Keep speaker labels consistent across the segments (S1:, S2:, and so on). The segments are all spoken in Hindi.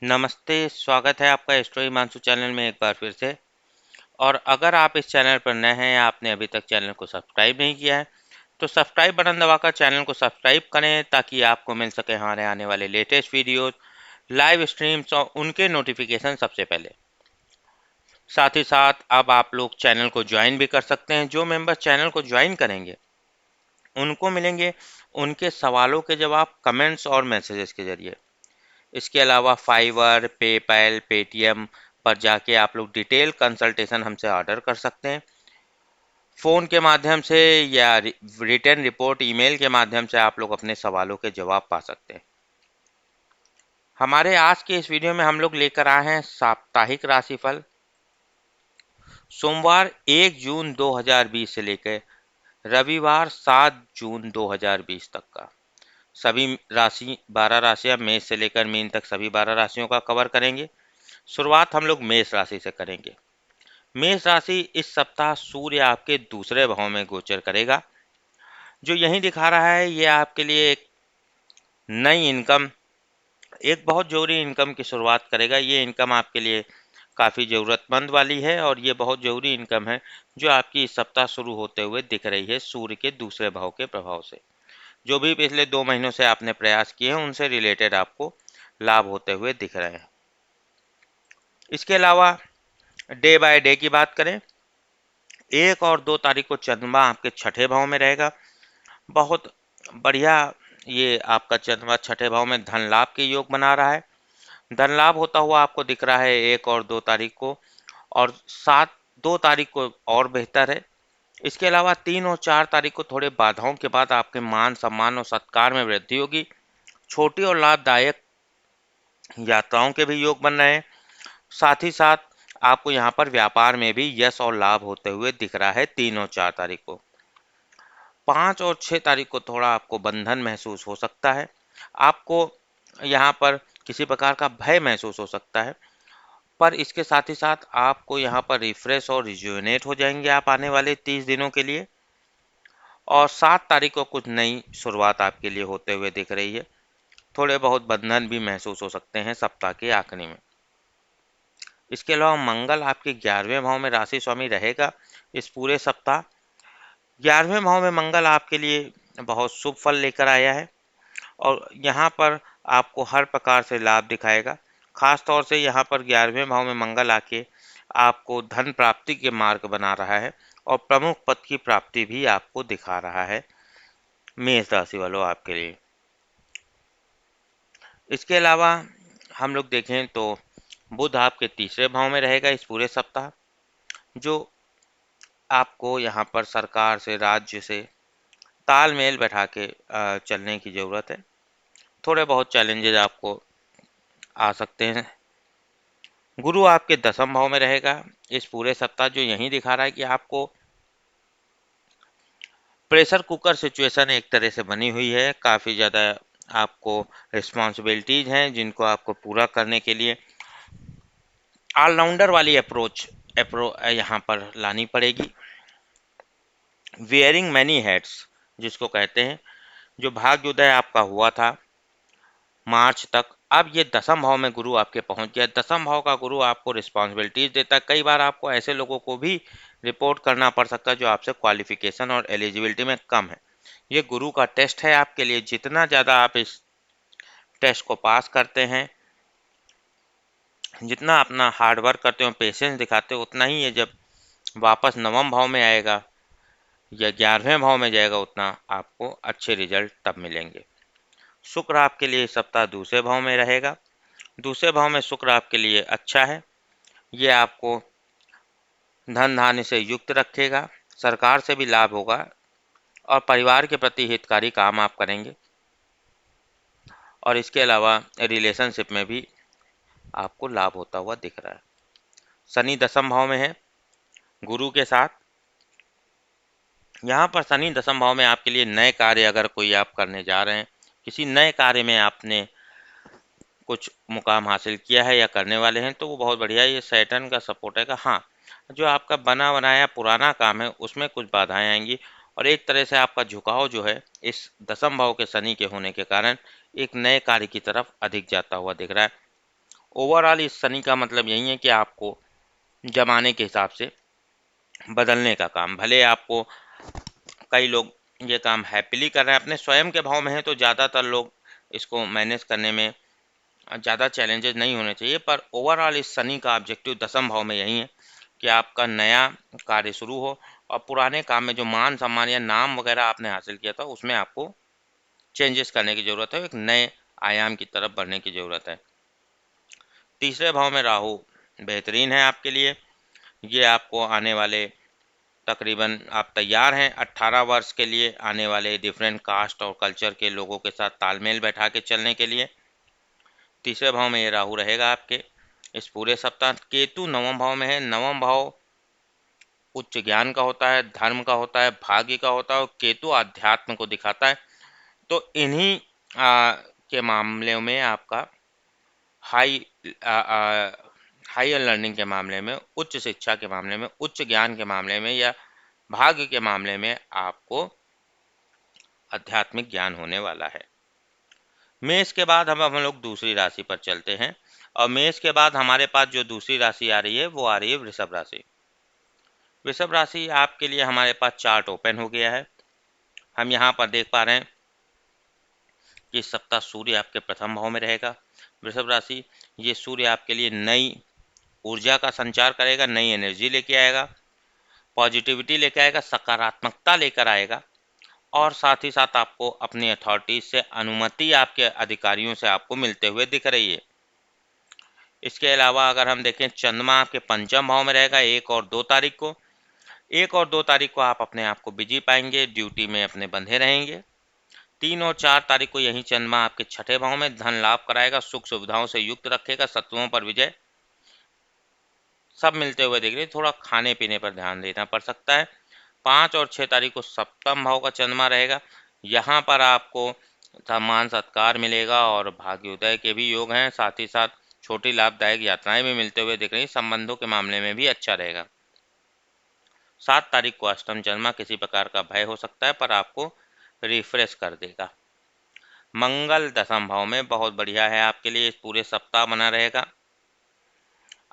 S1: नमस्ते, स्वागत है आपका एस्ट्रो हिमांशु चैनल में एक बार फिर से। और अगर आप इस चैनल पर नए हैं या आपने अभी तक चैनल को सब्सक्राइब नहीं किया है, तो सब्सक्राइब बटन दबाकर चैनल को सब्सक्राइब करें ताकि आपको मिल सके हमारे आने वाले लेटेस्ट वीडियोस, लाइव स्ट्रीम्स और उनके नोटिफिकेशन सबसे पहले। साथ ही साथ अब आप लोग चैनल को ज्वाइन भी कर सकते हैं। जो मेंबर चैनल को ज्वाइन करेंगे उनको मिलेंगे उनके सवालों के जवाब कमेंट्स और मैसेजेस के जरिए। इसके अलावा फाइवर, पेपैल, पेटीएम पर जाके आप लोग डिटेल कंसल्टेशन हमसे ऑर्डर कर सकते हैं। फ़ोन के माध्यम से या रिटर्न रिपोर्ट ईमेल के माध्यम से आप लोग अपने सवालों के जवाब पा सकते हैं। हमारे आज के इस वीडियो में हम लोग लेकर आए हैं साप्ताहिक राशिफल सोमवार 1 जून 2020 से लेकर रविवार 7 जून 2020 तक का। सभी राशि 12 राशियां मेष से लेकर मीन तक सभी 12 राशियों का कवर करेंगे। शुरुआत हम लोग मेष राशि से करेंगे। मेष राशि इस सप्ताह सूर्य आपके दूसरे भाव में गोचर करेगा, जो यही दिखा रहा है ये आपके लिए एक नई इनकम, एक बहुत जरूरी इनकम की शुरुआत करेगा। ये इनकम आपके लिए काफ़ी ज़रूरतमंद वाली है और ये बहुत ज़रूरी इनकम है जो आपकी इस सप्ताह शुरू होते हुए दिख रही है सूर्य के दूसरे भाव के प्रभाव से। जो भी पिछले 2 महीनों से आपने प्रयास किए हैं उनसे रिलेटेड आपको लाभ होते हुए दिख रहे हैं। इसके अलावा डे बाय डे की बात करें, 1 और 2 तारीख को चंद्रमा आपके छठे भाव में रहेगा। बहुत बढ़िया ये आपका चंद्रमा छठे भाव में धन लाभ के योग बना रहा है। धन लाभ होता हुआ आपको दिख रहा है 1 और 2 तारीख को, और 2 तारीख को और बेहतर है। इसके अलावा 3 और 4 तारीख को थोड़े बाधाओं के बाद आपके मान सम्मान और सत्कार में वृद्धि होगी। छोटी और लाभदायक यात्राओं के भी योग बन रहे हैं। साथ ही साथ आपको यहाँ पर व्यापार में भी यश और लाभ होते हुए दिख रहा है 3 और 4 तारीख को। 5 और 6 तारीख को थोड़ा आपको बंधन महसूस हो सकता है। आपको यहाँ पर किसी प्रकार का भय महसूस हो सकता है, पर इसके साथ ही साथ आपको यहाँ पर रिफ्रेश और रिज्यूनेट हो जाएंगे आप आने वाले 30 दिनों के लिए। और 7 तारीख को कुछ नई शुरुआत आपके लिए होते हुए दिख रही है। थोड़े बहुत बंधन भी महसूस हो सकते हैं सप्ताह के आखिरी में। इसके अलावा मंगल आपके 11वें भाव में राशि स्वामी रहेगा इस पूरे सप्ताह। 11वें भाव में मंगल आपके लिए बहुत शुभ फल लेकर आया है और यहाँ पर आपको हर प्रकार से लाभ दिखाएगा। खास तौर से यहाँ पर 11वें भाव में मंगल आके आपको धन प्राप्ति के मार्ग बना रहा है और प्रमुख पद की प्राप्ति भी आपको दिखा रहा है मेष राशि वालों आपके लिए। इसके अलावा हम लोग देखें तो बुध आपके तीसरे भाव में रहेगा इस पूरे सप्ताह, जो आपको यहाँ पर सरकार से, राज्य से तालमेल बैठा के चलने की ज़रूरत है। थोड़े बहुत चैलेंजेस आपको आ सकते हैं। गुरु आपके 10वें भाव में रहेगा इस पूरे सप्ताह, जो यही दिखा रहा है कि आपको प्रेशर कुकर सिचुएशन एक तरह से बनी हुई है। काफ़ी ज़्यादा आपको रिस्पॉन्सिबिलिटीज़ हैं जिनको आपको पूरा करने के लिए ऑलराउंडर वाली अप्रोच यहाँ पर लानी पड़ेगी। वेयरिंग मैनी हेड्स जिसको कहते हैं, जो भाग्योदय आपका हुआ था मार्च तक, अब ये 10वें भाव में गुरु आपके पहुंच गया। 10वें भाव का गुरु आपको रिस्पॉन्सिबिलिटीज देता है। कई बार आपको ऐसे लोगों को भी रिपोर्ट करना पड़ सकता है जो आपसे क्वालिफिकेशन और एलिजिबिलिटी में कम है। ये गुरु का टेस्ट है आपके लिए। जितना ज़्यादा आप इस टेस्ट को पास करते हैं, जितना अपना हार्ड वर्क करते हो, पेशेंस दिखाते हो, उतना ही ये जब वापस 9वें भाव में आएगा या 11वें भाव में जाएगा, उतना आपको अच्छे रिजल्ट तब मिलेंगे। शुक्र आपके लिए इस सप्ताह दूसरे भाव में रहेगा। दूसरे भाव में शुक्र आपके लिए अच्छा है। ये आपको धन धान्य से युक्त रखेगा, सरकार से भी लाभ होगा और परिवार के प्रति हितकारी काम आप करेंगे। और इसके अलावा रिलेशनशिप में भी आपको लाभ होता हुआ दिख रहा है। शनि 10वें भाव में है गुरु के साथ। यहाँ पर शनि 10वें भाव में आपके लिए नए कार्य अगर कोई आप करने जा रहे हैं, किसी नए कार्य में आपने कुछ मुकाम हासिल किया है या करने वाले हैं, तो वो बहुत बढ़िया। ये सैटर्न का सपोर्ट है। हाँ, जो आपका बना बनाया पुराना काम है उसमें कुछ बाधाएं आएंगी और एक तरह से आपका झुकाव जो है इस 10वें भाव के शनि के होने के कारण एक नए कार्य की तरफ अधिक जाता हुआ दिख रहा है। ओवरऑल इस शनि का मतलब यही है कि आपको जमाने के हिसाब से बदलने का काम, भले आपको कई लोग ये काम हैप्पीली कर रहे हैं, अपने स्वयं के भाव में है तो ज़्यादातर लोग इसको मैनेज करने में ज़्यादा चैलेंजेस नहीं होने चाहिए। पर ओवरऑल इस शनि का ऑब्जेक्टिव दसम भाव में यही है कि आपका नया कार्य शुरू हो और पुराने काम में जो मान सम्मान या नाम वगैरह आपने हासिल किया था उसमें आपको चेंजेस करने की ज़रूरत है, एक नए आयाम की तरफ बढ़ने की ज़रूरत है। तीसरे भाव में राहु बेहतरीन है आपके लिए, ये आपको आने वाले तकरीबन आप तैयार हैं 18 वर्ष के लिए आने वाले डिफरेंट कास्ट और कल्चर के लोगों के साथ तालमेल बैठा के चलने के लिए। तीसरे भाव में ये राहु रहेगा आपके इस पूरे सप्ताह। केतु नवम भाव में है, नवम भाव उच्च ज्ञान का होता है, धर्म का होता है, भाग्य का होता है और केतु आध्यात्म को दिखाता है। तो इन्हीं के मामले में आपका हाई हायर लर्निंग के मामले में, उच्च शिक्षा के मामले में, उच्च ज्ञान के मामले में या भाग्य के मामले में आपको आध्यात्मिक ज्ञान होने वाला है। मेष के बाद हम लोग दूसरी राशि पर चलते हैं और मेष के बाद हमारे पास जो दूसरी राशि आ रही है वो आ रही है वृषभ राशि। वृषभ राशि आपके लिए हमारे पास चार्ट ओपन हो गया है। हम यहाँ पर देख पा रहे हैं कि इस सप्ताह सूर्य आपके प्रथम भाव में रहेगा। वृषभ राशि, ये सूर्य आपके लिए नई ऊर्जा का संचार करेगा, नई एनर्जी लेके आएगा, पॉजिटिविटी लेके आएगा, सकारात्मकता लेकर आएगा और साथ ही साथ आपको अपनी अथॉरिटीज से अनुमति आपके अधिकारियों से आपको मिलते हुए दिख रही है। इसके अलावा अगर हम देखें, चंद्रमा आपके पंचम भाव में रहेगा 1 और 2 तारीख को। 1 और 2 तारीख को आप अपने आप को बिजी पाएंगे, ड्यूटी में अपने बंधे रहेंगे। 3 और 4 तारीख को यही चंद्रमा आपके छठे भाव में धन लाभ कराएगा, सुख सुविधाओं से युक्त रखेगा, शत्रुओं पर विजय सब मिलते हुए दिख रही है। थोड़ा खाने पीने पर ध्यान देना पड़ सकता है। 5 और 6 तारीख को सप्तम भाव का चंद्रमा रहेगा, यहाँ पर आपको सम्मान सत्कार मिलेगा और भाग्योदय के भी योग हैं, साथ ही साथ छोटी लाभदायक यात्राएं भी मिलते हुए दिख रही, संबंधों के मामले में भी अच्छा रहेगा। 7 तारीख को अष्टम चंद्रमा, किसी प्रकार का भय हो सकता है पर आपको रिफ्रेश कर देगा। मंगल दसम भाव में बहुत बढ़िया है आपके लिए, इस पूरे सप्ताह बना रहेगा।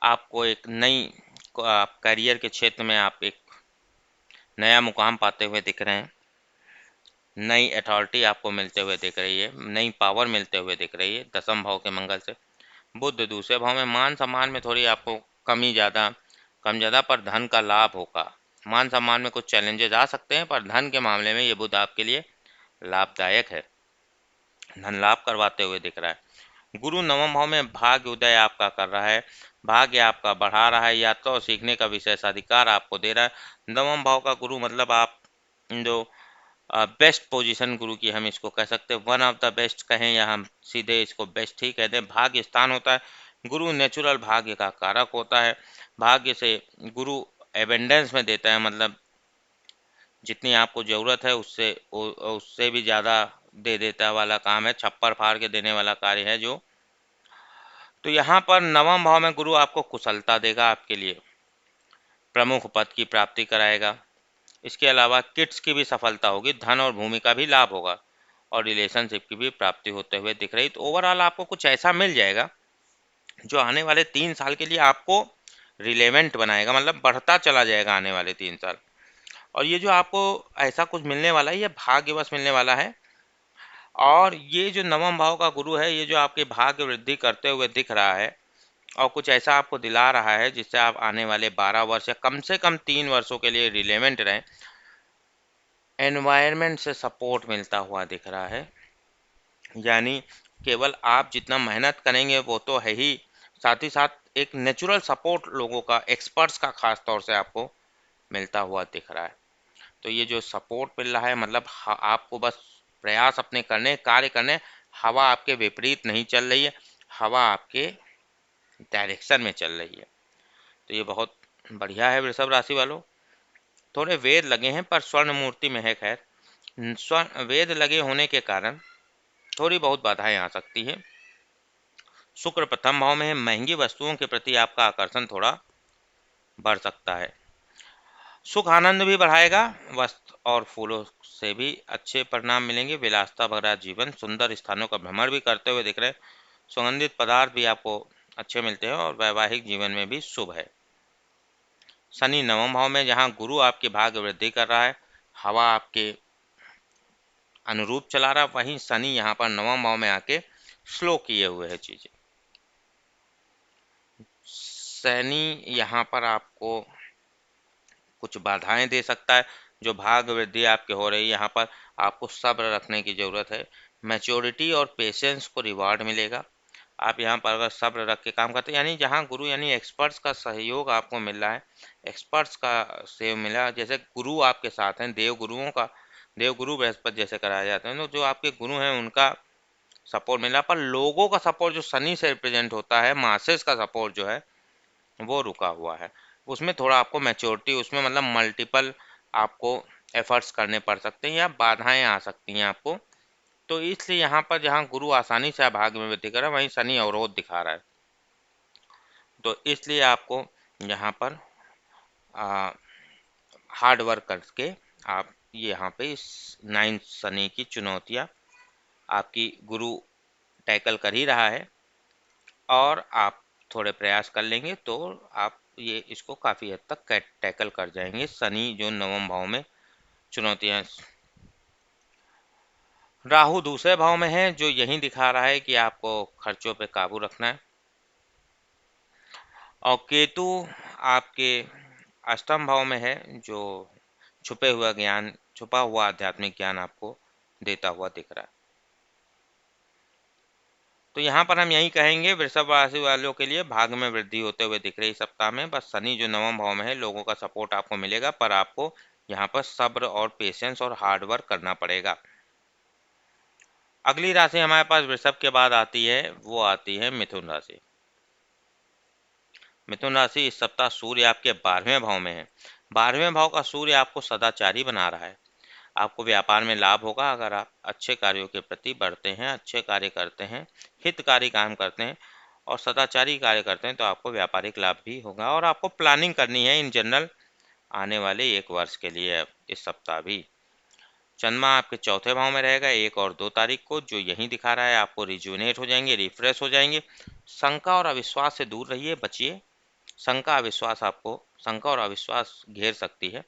S1: आपको एक नई करियर के क्षेत्र में आप एक नया मुकाम पाते हुए दिख रहे हैं, नई अथॉरिटी आपको मिलते हुए दिख रही है, नई पावर मिलते हुए दिख रही है दसम भाव के मंगल से। बुध दूसरे भाव में, मान सम्मान में थोड़ी आपको कम ज़्यादा पर धन का लाभ होगा। मान सम्मान में कुछ चैलेंजेस आ सकते हैं पर धन के मामले में ये बुध आपके लिए लाभदायक है, धन लाभ करवाते हुए दिख रहा है। गुरु नवम भाव में भाग्य उदय आपका कर रहा है, भाग्य आपका बढ़ा रहा है, यात्रा और सीखने का विशेषाधिकार आपको दे रहा है। नवम भाव का गुरु मतलब आप जो बेस्ट पोजीशन गुरु की हम इसको कह सकते हैं, वन ऑफ द बेस्ट कहें या हम सीधे इसको बेस्ट ही कहते हैं। भाग्य स्थान होता है, गुरु नेचुरल भाग्य का कारक होता है। भाग्य से गुरु एबेंडेंस में देता है, मतलब जितनी आपको ज़रूरत है उससे भी ज़्यादा दे देता वाला काम है, छप्पर फाड़ के देने वाला कार्य है जो। तो यहाँ पर नवम भाव में गुरु आपको कुशलता देगा, आपके लिए प्रमुख पद की प्राप्ति कराएगा। इसके अलावा किड्स की भी सफलता होगी, धन और भूमि का भी लाभ होगा और रिलेशनशिप की भी प्राप्ति होते हुए दिख रही। तो ओवरऑल आपको कुछ ऐसा मिल जाएगा जो आने वाले 3 साल के लिए आपको रिलेवेंट बनाएगा, मतलब बढ़ता चला जाएगा आने वाले 3 साल। और ये जो आपको ऐसा कुछ मिलने वाला है ये भाग्यवश मिलने वाला है। और ये जो नवम भाव का गुरु है ये जो आपके भाग्य वृद्धि करते हुए दिख रहा है और कुछ ऐसा आपको दिला रहा है जिससे आप आने वाले 12 वर्ष या कम से कम 3 वर्षों के लिए रिलेवेंट रहें। एनवायरनमेंट से सपोर्ट मिलता हुआ दिख रहा है, यानी केवल आप जितना मेहनत करेंगे वो तो है ही, साथ ही साथ एक नेचुरल सपोर्ट लोगों का, एक्सपर्ट्स का खास तौर से आपको मिलता हुआ दिख रहा है। तो ये जो सपोर्ट मिल रहा है मतलब आपको बस प्रयास अपने करने, कार्य करने, हवा आपके विपरीत नहीं चल रही है, हवा आपके डायरेक्शन में चल रही है। तो ये बहुत बढ़िया है वृषभ राशि वालों। थोड़े वेद लगे हैं पर स्वर्ण मूर्ति में है, खैर स्वर्ण वेद लगे होने के कारण थोड़ी बहुत बाधाएं आ सकती है। शुक्र प्रथम भाव में है, महंगी वस्तुओं के प्रति आपका आकर्षण थोड़ा बढ़ सकता है। सुख आनंद भी बढ़ाएगा, वस्त्र और फूलों से भी अच्छे परिणाम मिलेंगे। विलासता भरा जीवन, सुंदर स्थानों का भ्रमण भी करते हुए दिख रहे हैं। सुगंधित पदार्थ भी आपको अच्छे मिलते हैं और वैवाहिक जीवन में भी शुभ है। शनि नवम भाव में, जहाँ गुरु आपकी भाग्य वृद्धि कर रहा है, हवा आपके अनुरूप चला रहा, वहीं शनि यहाँ पर नवम भाव में आके स्लो किए हुए है चीजें। शनि यहाँ पर आपको कुछ बाधाएं दे सकता है। जो भाग वृद्धि आपके हो रही है, यहाँ पर आपको सब्र रखने की ज़रूरत है। मैच्योरिटी और पेशेंस को रिवार्ड मिलेगा। आप यहाँ पर अगर सब्र रख के काम करते हैं, यानी जहाँ गुरु यानी एक्सपर्ट्स का सहयोग आपको मिल रहा है, एक्सपर्ट्स का से मिला, जैसे गुरु आपके साथ हैं, देव गुरुओं का, देव गुरु बृहस्पति जैसे कराए जाते हैं, तो जो आपके गुरु हैं उनका सपोर्ट मिला। पर लोगों का सपोर्ट जो शनि से रिप्रेजेंट होता है, मासेस का सपोर्ट जो है वो रुका हुआ है। उसमें थोड़ा आपको मैच्योरिटी, उसमें मतलब मल्टीपल आपको एफर्ट्स करने पड़ सकते हैं या बाधाएं आ सकती हैं आपको। तो इसलिए यहाँ पर जहाँ गुरु आसानी से भाग्य में वृद्धि कर रहा है, वहीं शनि अवरोध दिखा रहा है। तो इसलिए आपको यहाँ पर हार्ड वर्क करके आप यहाँ पे इस 9 शनि की चुनौतियाँ आपकी गुरु टैकल कर ही रहा है, और आप थोड़े प्रयास कर लेंगे तो आप ये इसको काफ़ी हद तक टैकल कर जाएंगे। शनि जो नवम भाव में चुनौतियाँ, राहु दूसरे भाव में है, जो यही दिखा रहा है कि आपको खर्चों पे काबू रखना है, और केतु आपके अष्टम भाव में है, जो छुपे हुआ ज्ञान, छुपा हुआ आध्यात्मिक ज्ञान आपको देता हुआ दिख रहा है। तो यहाँ पर हम यही कहेंगे, वृषभ राशि वालों के लिए भाग्य में वृद्धि होते हुए दिख रही सप्ताह में। बस शनि जो नवम भाव में है, लोगों का सपोर्ट आपको मिलेगा, पर आपको यहाँ पर सब्र और पेशेंस और हार्ड वर्क करना पड़ेगा। अगली राशि हमारे पास वृषभ के बाद आती है, वो आती है मिथुन राशि। मिथुन राशि इस सप्ताह सूर्य आपके 12वें भाव में है। 12वें भाव का सूर्य आपको सदाचारी बना रहा है। आपको व्यापार में लाभ होगा अगर आप अच्छे कार्यों के प्रति बढ़ते हैं, अच्छे कार्य करते हैं, हितकारी काम करते हैं और सदाचारी कार्य करते हैं, तो आपको व्यापारिक लाभ भी होगा। और आपको प्लानिंग करनी है इन जनरल आने वाले 1 वर्ष के लिए। इस सप्ताह भी चंद्रमा आपके चौथे भाव में रहेगा 1 और 2 तारीख को, जो यही दिखा रहा है आपको रिजुनेट हो जाएंगे, रिफ्रेश हो जाएंगे। शंका और अविश्वास से दूर रहिए, बचिए। शंका और अविश्वास घेर सकती है।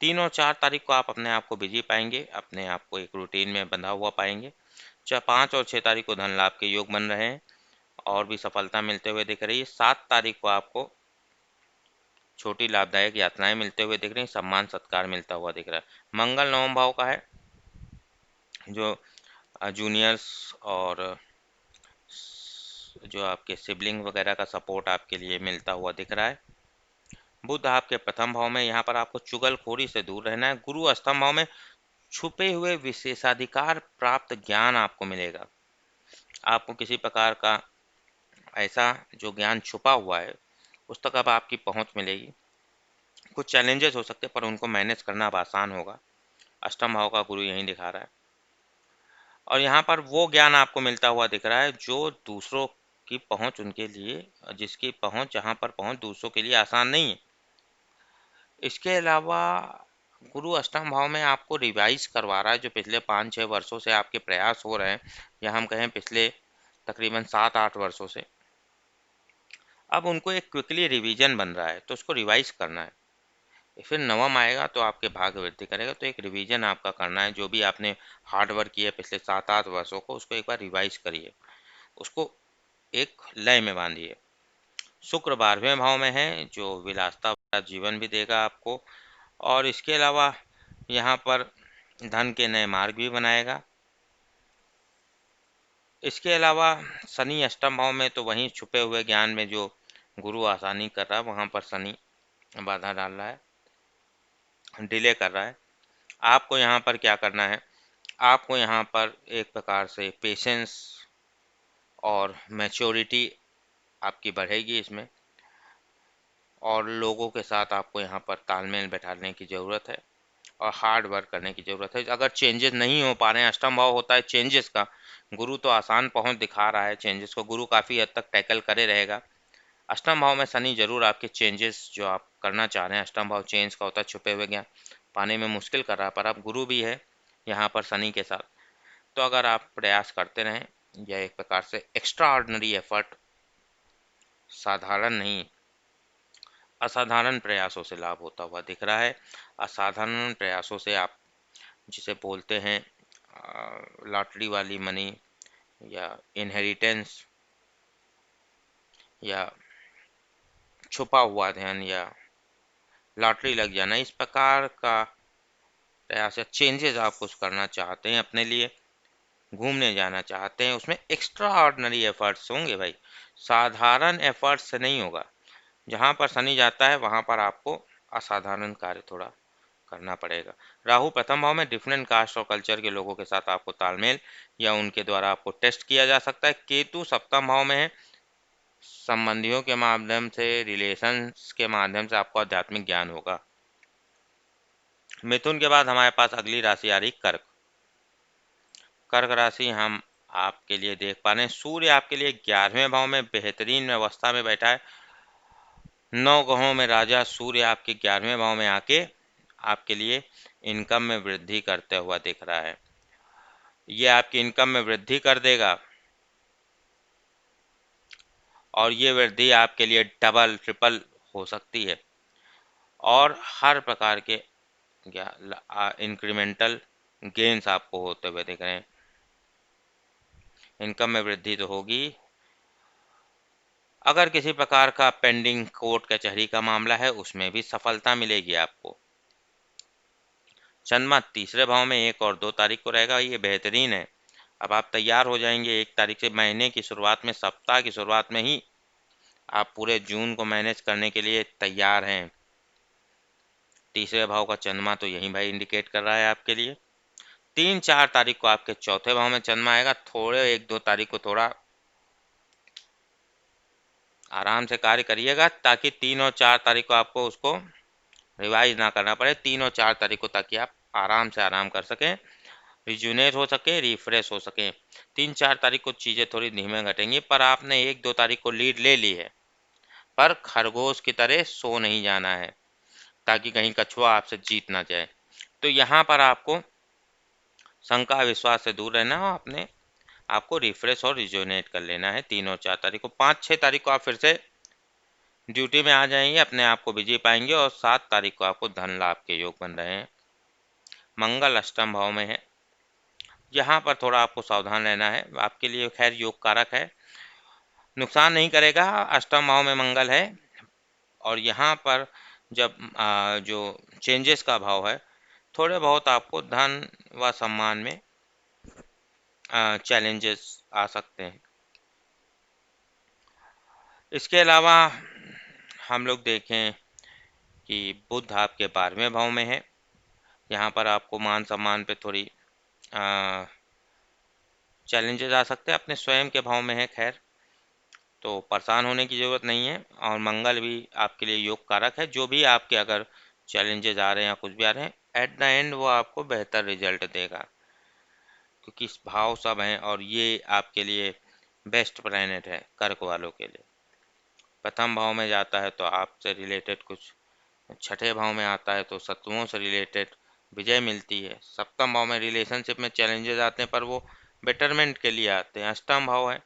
S1: 3 और 4 तारीख को आप अपने आप को बिजी पाएंगे, अपने आप को एक रूटीन में बंधा हुआ पाएंगे। 5 और 6 तारीख को धन लाभ के योग बन रहे हैं और भी सफलता मिलते हुए दिख रही है। 7 तारीख को आपको छोटी लाभदायक यात्राएं मिलते हुए दिख रही हैं, सम्मान सत्कार मिलता हुआ दिख रहा है। मंगल नवम भाव का है, जो जूनियर्स और जो आपके सिबलिंग वगैरह का सपोर्ट आपके लिए मिलता हुआ दिख रहा है। बुध आपके प्रथम भाव में, यहाँ पर आपको चुगलखोरी से दूर रहना है। गुरु अष्टम भाव में, छुपे हुए विशेषाधिकार प्राप्त ज्ञान आपको मिलेगा। आपको किसी प्रकार का ऐसा जो ज्ञान छुपा हुआ है उस तक अब आपकी पहुंच मिलेगी। कुछ चैलेंजेस हो सकते हैं पर उनको मैनेज करना अब आसान होगा। अष्टम भाव का गुरु यहीं दिखा रहा है, और यहाँ पर वो ज्ञान आपको मिलता हुआ दिख रहा है जो दूसरों की पहुंच उनके लिए, जिसकी पहुंच, जहाँ पर पहुंच दूसरों के लिए आसान नहीं है। इसके अलावा गुरु अष्टम भाव में आपको रिवाइज करवा रहा है, जो पिछले 5-6 वर्षों से आपके प्रयास हो रहे हैं, या हम कहें पिछले तकरीबन 7-8 वर्षों से, अब उनको एक क्विकली रिवीजन बन रहा है, तो उसको रिवाइज करना है। फिर नवम आएगा तो आपके भाग्य वृद्धि करेगा, तो एक रिवीजन आपका करना है। जो भी आपने हार्ड वर्क किया पिछले 7-8 वर्षों को, उसको एक बार रिवाइज करिए, उसको एक लय में बांधिए। शुक्र 12वें भाव में है, जो विलासता भरा जीवन भी देगा आपको, और इसके अलावा यहाँ पर धन के नए मार्ग भी बनाएगा। इसके अलावा शनि अष्टम भाव में, तो वहीं छुपे हुए ज्ञान में जो गुरु आसानी कर रहा है, वहाँ पर शनि बाधा डाल रहा है, डिले कर रहा है। आपको यहाँ पर क्या करना है, आपको यहाँ पर एक प्रकार से पेशेंस और मैच्योरिटी आपकी बढ़ेगी इसमें, और लोगों के साथ आपको यहाँ पर तालमेल बैठाने की ज़रूरत है और हार्ड वर्क करने की ज़रूरत है। अगर चेंजेस नहीं हो पा रहे हैं, अष्टम भाव होता है चेंजेस का, गुरु तो आसान पहुँच दिखा रहा है, चेंजेस को गुरु काफ़ी हद तक टैकल करे रहेगा। अष्टम भाव में शनि जरूर आपके चेंजेस जो आप करना चाह रहे हैं, अष्टम भाव चेंज का होता है, छुपे हुए ज्ञान पाने में मुश्किल कर रहा है, पर आप गुरु भी है यहाँ पर शनि के साथ। तो अगर आप प्रयास करते रहें या एक प्रकार से एक्स्ट्रा ऑर्डिनरी एफर्ट साधारण नहीं, असाधारण प्रयासों से लाभ होता हुआ दिख रहा है। असाधारण प्रयासों से आप जिसे बोलते हैं लॉटरी वाली मनी या इनहेरिटेंस या छुपा हुआ धन या लॉटरी लग जाना, इस प्रकार का प्रयास या चेंजेस आप कुछ करना चाहते हैं अपने लिए, घूमने जाना चाहते हैं, उसमें एक्स्ट्रा ऑर्डिनरी एफर्ट्स होंगे भाई, साधारण एफर्ट्स से नहीं होगा। जहाँ पर शनि जाता है वहाँ पर आपको असाधारण कार्य थोड़ा करना पड़ेगा। राहु प्रथम भाव में डिफरेंट कास्ट और कल्चर के लोगों के साथ आपको तालमेल या उनके द्वारा आपको टेस्ट किया जा सकता है। केतु सप्तम भाव में है, संबंधियों के माध्यम से, रिलेशंस के माध्यम से आपको आध्यात्मिक ज्ञान होगा। मिथुन के बाद हमारे पास अगली राशि आ रही कर्क। कर्क राशि हम आपके लिए देख पा रहे हैं, सूर्य आपके लिए 11वें भाव में बेहतरीन अवस्था में बैठा है। 9 ग्रहों में राजा सूर्य आपके 11वें भाव में आके आपके लिए इनकम में वृद्धि करते हुआ दिख रहा है। ये आपकी इनकम में वृद्धि कर देगा और ये वृद्धि आपके लिए डबल ट्रिपल हो सकती है और हर प्रकार के इंक्रीमेंटल गेन्स आपको होते हुए दिख रहे हैं। इनकम में वृद्धि तो होगी। अगर किसी प्रकार का पेंडिंग कोर्ट कचहरी का मामला है उसमें भी सफलता मिलेगी आपको। चंद्रमा तीसरे भाव में 1 और 2 तारीख को रहेगा, ये बेहतरीन है। अब आप तैयार हो जाएंगे 1 तारीख से, महीने की शुरुआत में, सप्ताह की शुरुआत में ही आप पूरे जून को मैनेज करने के लिए तैयार हैं। तीसरे भाव का चंद्रमा तो यही भाई इंडिकेट कर रहा है आपके लिए। 3-4 तारीख को आपके चौथे भाव में चंद्रमा आएगा। थोड़े 1-2 तारीख को थोड़ा आराम से कार्य करिएगा ताकि 3 और 4 तारीख को आपको उसको रिवाइज ना करना पड़े। 3 और 4 तारीख को ताकि आप आराम से आराम कर सकें, रिजुनेट हो सके, रिफ्रेश हो सके। 3-4 तारीख को चीज़ें थोड़ी धीमे घटेंगी, पर आपने 1-2 तारीख को लीड ले ली है। पर खरगोश की तरह सो नहीं जाना है ताकि कहीं कछुआ आपसे जीत ना जाए। तो यहाँ पर आपको शंका विश्वास से दूर रहना है, अपने आपको रिफ्रेश और रिजुनेट कर लेना है 3 और 4 तारीख को। 5-6 तारीख को आप फिर से ड्यूटी में आ जाएंगे, अपने आप को बिजी पाएंगे और 7 तारीख को आपको धन लाभ के योग बन रहे हैं। मंगल अष्टम भाव में है, यहाँ पर थोड़ा आपको सावधान रहना है। आपके लिए खैर योग कारक है, नुकसान नहीं करेगा। अष्टम भाव में मंगल है और यहाँ पर जब जो चेंजेस का भाव है, थोड़े बहुत आपको धन व सम्मान में चैलेंजेस आ सकते हैं। इसके अलावा हम लोग देखें कि बुध आपके 12वें भाव में है, यहाँ पर आपको मान सम्मान पे थोड़ी चैलेंजेस आ सकते हैं। अपने स्वयं के भाव में है खैर, तो परेशान होने की ज़रूरत नहीं है। और मंगल भी आपके लिए योग कारक है। जो भी आपके अगर चैलेंजेस आ रहे हैं या कुछ भी आ रहे हैं, एट द एंड वो आपको बेहतर रिजल्ट देगा, क्योंकि इस भाव सब हैं और ये आपके लिए बेस्ट प्लैनेट है कर्क वालों के लिए। प्रथम भाव में जाता है तो आपसे रिलेटेड कुछ, छठे भाव में आता है तो शत्रुओं से रिलेटेड विजय मिलती है। सप्तम भाव में रिलेशनशिप में चैलेंजेस आते हैं पर वो बेटरमेंट के लिए आते हैं। अष्टम भाव है,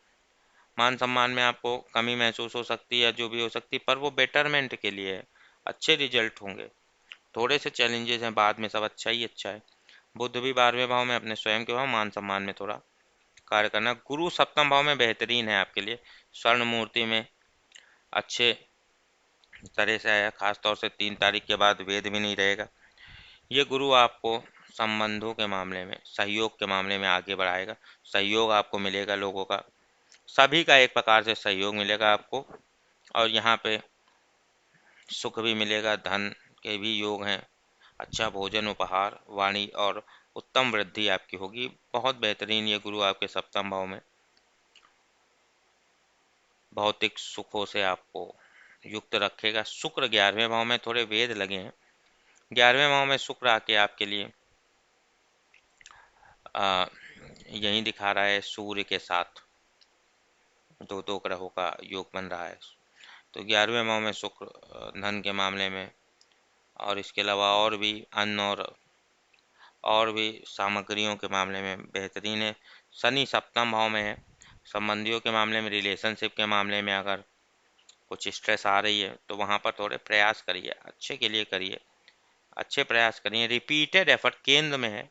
S1: मान सम्मान में आपको कमी महसूस हो सकती है, जो भी हो सकती है, पर वो बेटरमेंट के लिए है, अच्छे रिजल्ट होंगे। थोड़े से चैलेंजेस हैं, बाद में सब अच्छा ही अच्छा है। बुध भी 12वें भाव में, अपने स्वयं के भाव, मान सम्मान में थोड़ा कार्य करना। गुरु सप्तम भाव में बेहतरीन है आपके लिए, स्वर्ण मूर्ति में अच्छे तरह से आया। खासतौर से 3 तारीख के बाद वेद भी नहीं रहेगा। ये गुरु आपको संबंधों के मामले में, सहयोग के मामले में आगे बढ़ाएगा। सहयोग आपको मिलेगा, लोगों का, सभी का एक प्रकार से सहयोग मिलेगा आपको। और यहाँ पे सुख भी मिलेगा, धन के भी योग हैं। अच्छा भोजन, उपहार, वाणी और उत्तम वृद्धि आपकी होगी। बहुत बेहतरीन ये गुरु आपके सप्तम भाव में भौतिक सुखों से आपको युक्त रखेगा। शुक्र 11वें भाव में, थोड़े वेद लगे हैं। 11वें भाव में शुक्र आके आपके लिए यही दिखा रहा है, सूर्य के साथ दो दो ग्रहों का योग बन रहा है। तो 11वें भाव में शुक्र धन के मामले में, और इसके अलावा और भी अन्न और भी सामग्रियों के मामले में बेहतरीन है। शनि सप्तम भाव में है, संबंधियों के मामले में, रिलेशनशिप के मामले में अगर कुछ स्ट्रेस आ रही है तो वहाँ पर थोड़े प्रयास करिए, अच्छे के लिए करिए, अच्छे प्रयास करिए। रिपीटेड एफर्ट केंद्र में है,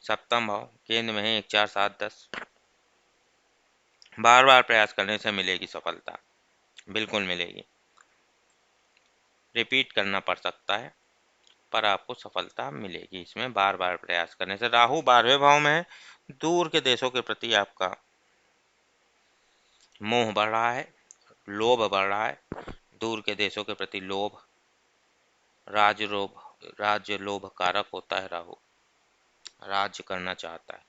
S1: सप्तम भाव केंद्र में है, 1 4 7 10, बार बार प्रयास करने से मिलेगी सफलता, बिल्कुल मिलेगी। रिपीट करना पड़ सकता है पर आपको सफलता मिलेगी इसमें बार बार प्रयास करने से। राहु 12वें भाव में है, दूर के देशों के प्रति आपका मोह बढ़ रहा है, लोभ बढ़ रहा है, दूर के देशों के प्रति लोभ, राज्य लोभ कारक होता है राहु, राज्य करना चाहता है,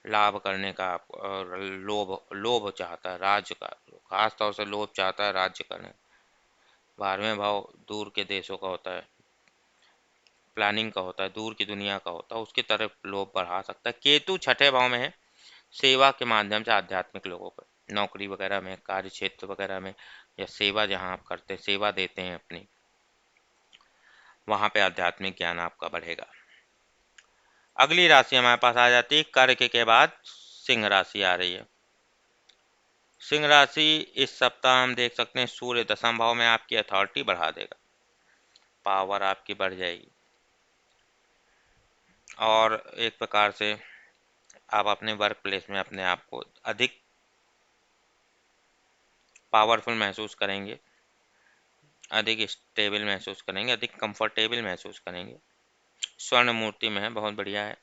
S1: लाभ करने का और लोभ लोभ चाहता है राज्य का, खास तौर से लोभ चाहता है राज्य करने। 12वें भाव दूर के देशों का होता है, प्लानिंग का होता है, दूर की दुनिया का होता है, उसकी तरफ लोभ बढ़ा सकता है। केतु 6ठे भाव में है, सेवा के माध्यम से आध्यात्मिक लोगों को, नौकरी वगैरह में, कार्य क्षेत्र वगैरह में, या सेवा जहाँ आप करते हैं, सेवा देते हैं अपनी, वहाँ पे आध्यात्मिक ज्ञान आपका बढ़ेगा। अगली राशि हमारे पास आ जाती है कर्क के बाद सिंह राशि आ रही है। सिंह राशि इस सप्ताह हम देख सकते हैं सूर्य 10वें भाव में आपकी अथॉरिटी बढ़ा देगा, पावर आपकी बढ़ जाएगी और एक प्रकार से आप अपने वर्क प्लेस में अपने आप को अधिक पावरफुल महसूस करेंगे, अधिक स्टेबल महसूस करेंगे, अधिक कंफर्टेबल महसूस करेंगे। स्वर्ण मूर्ति में है, बहुत बढ़िया है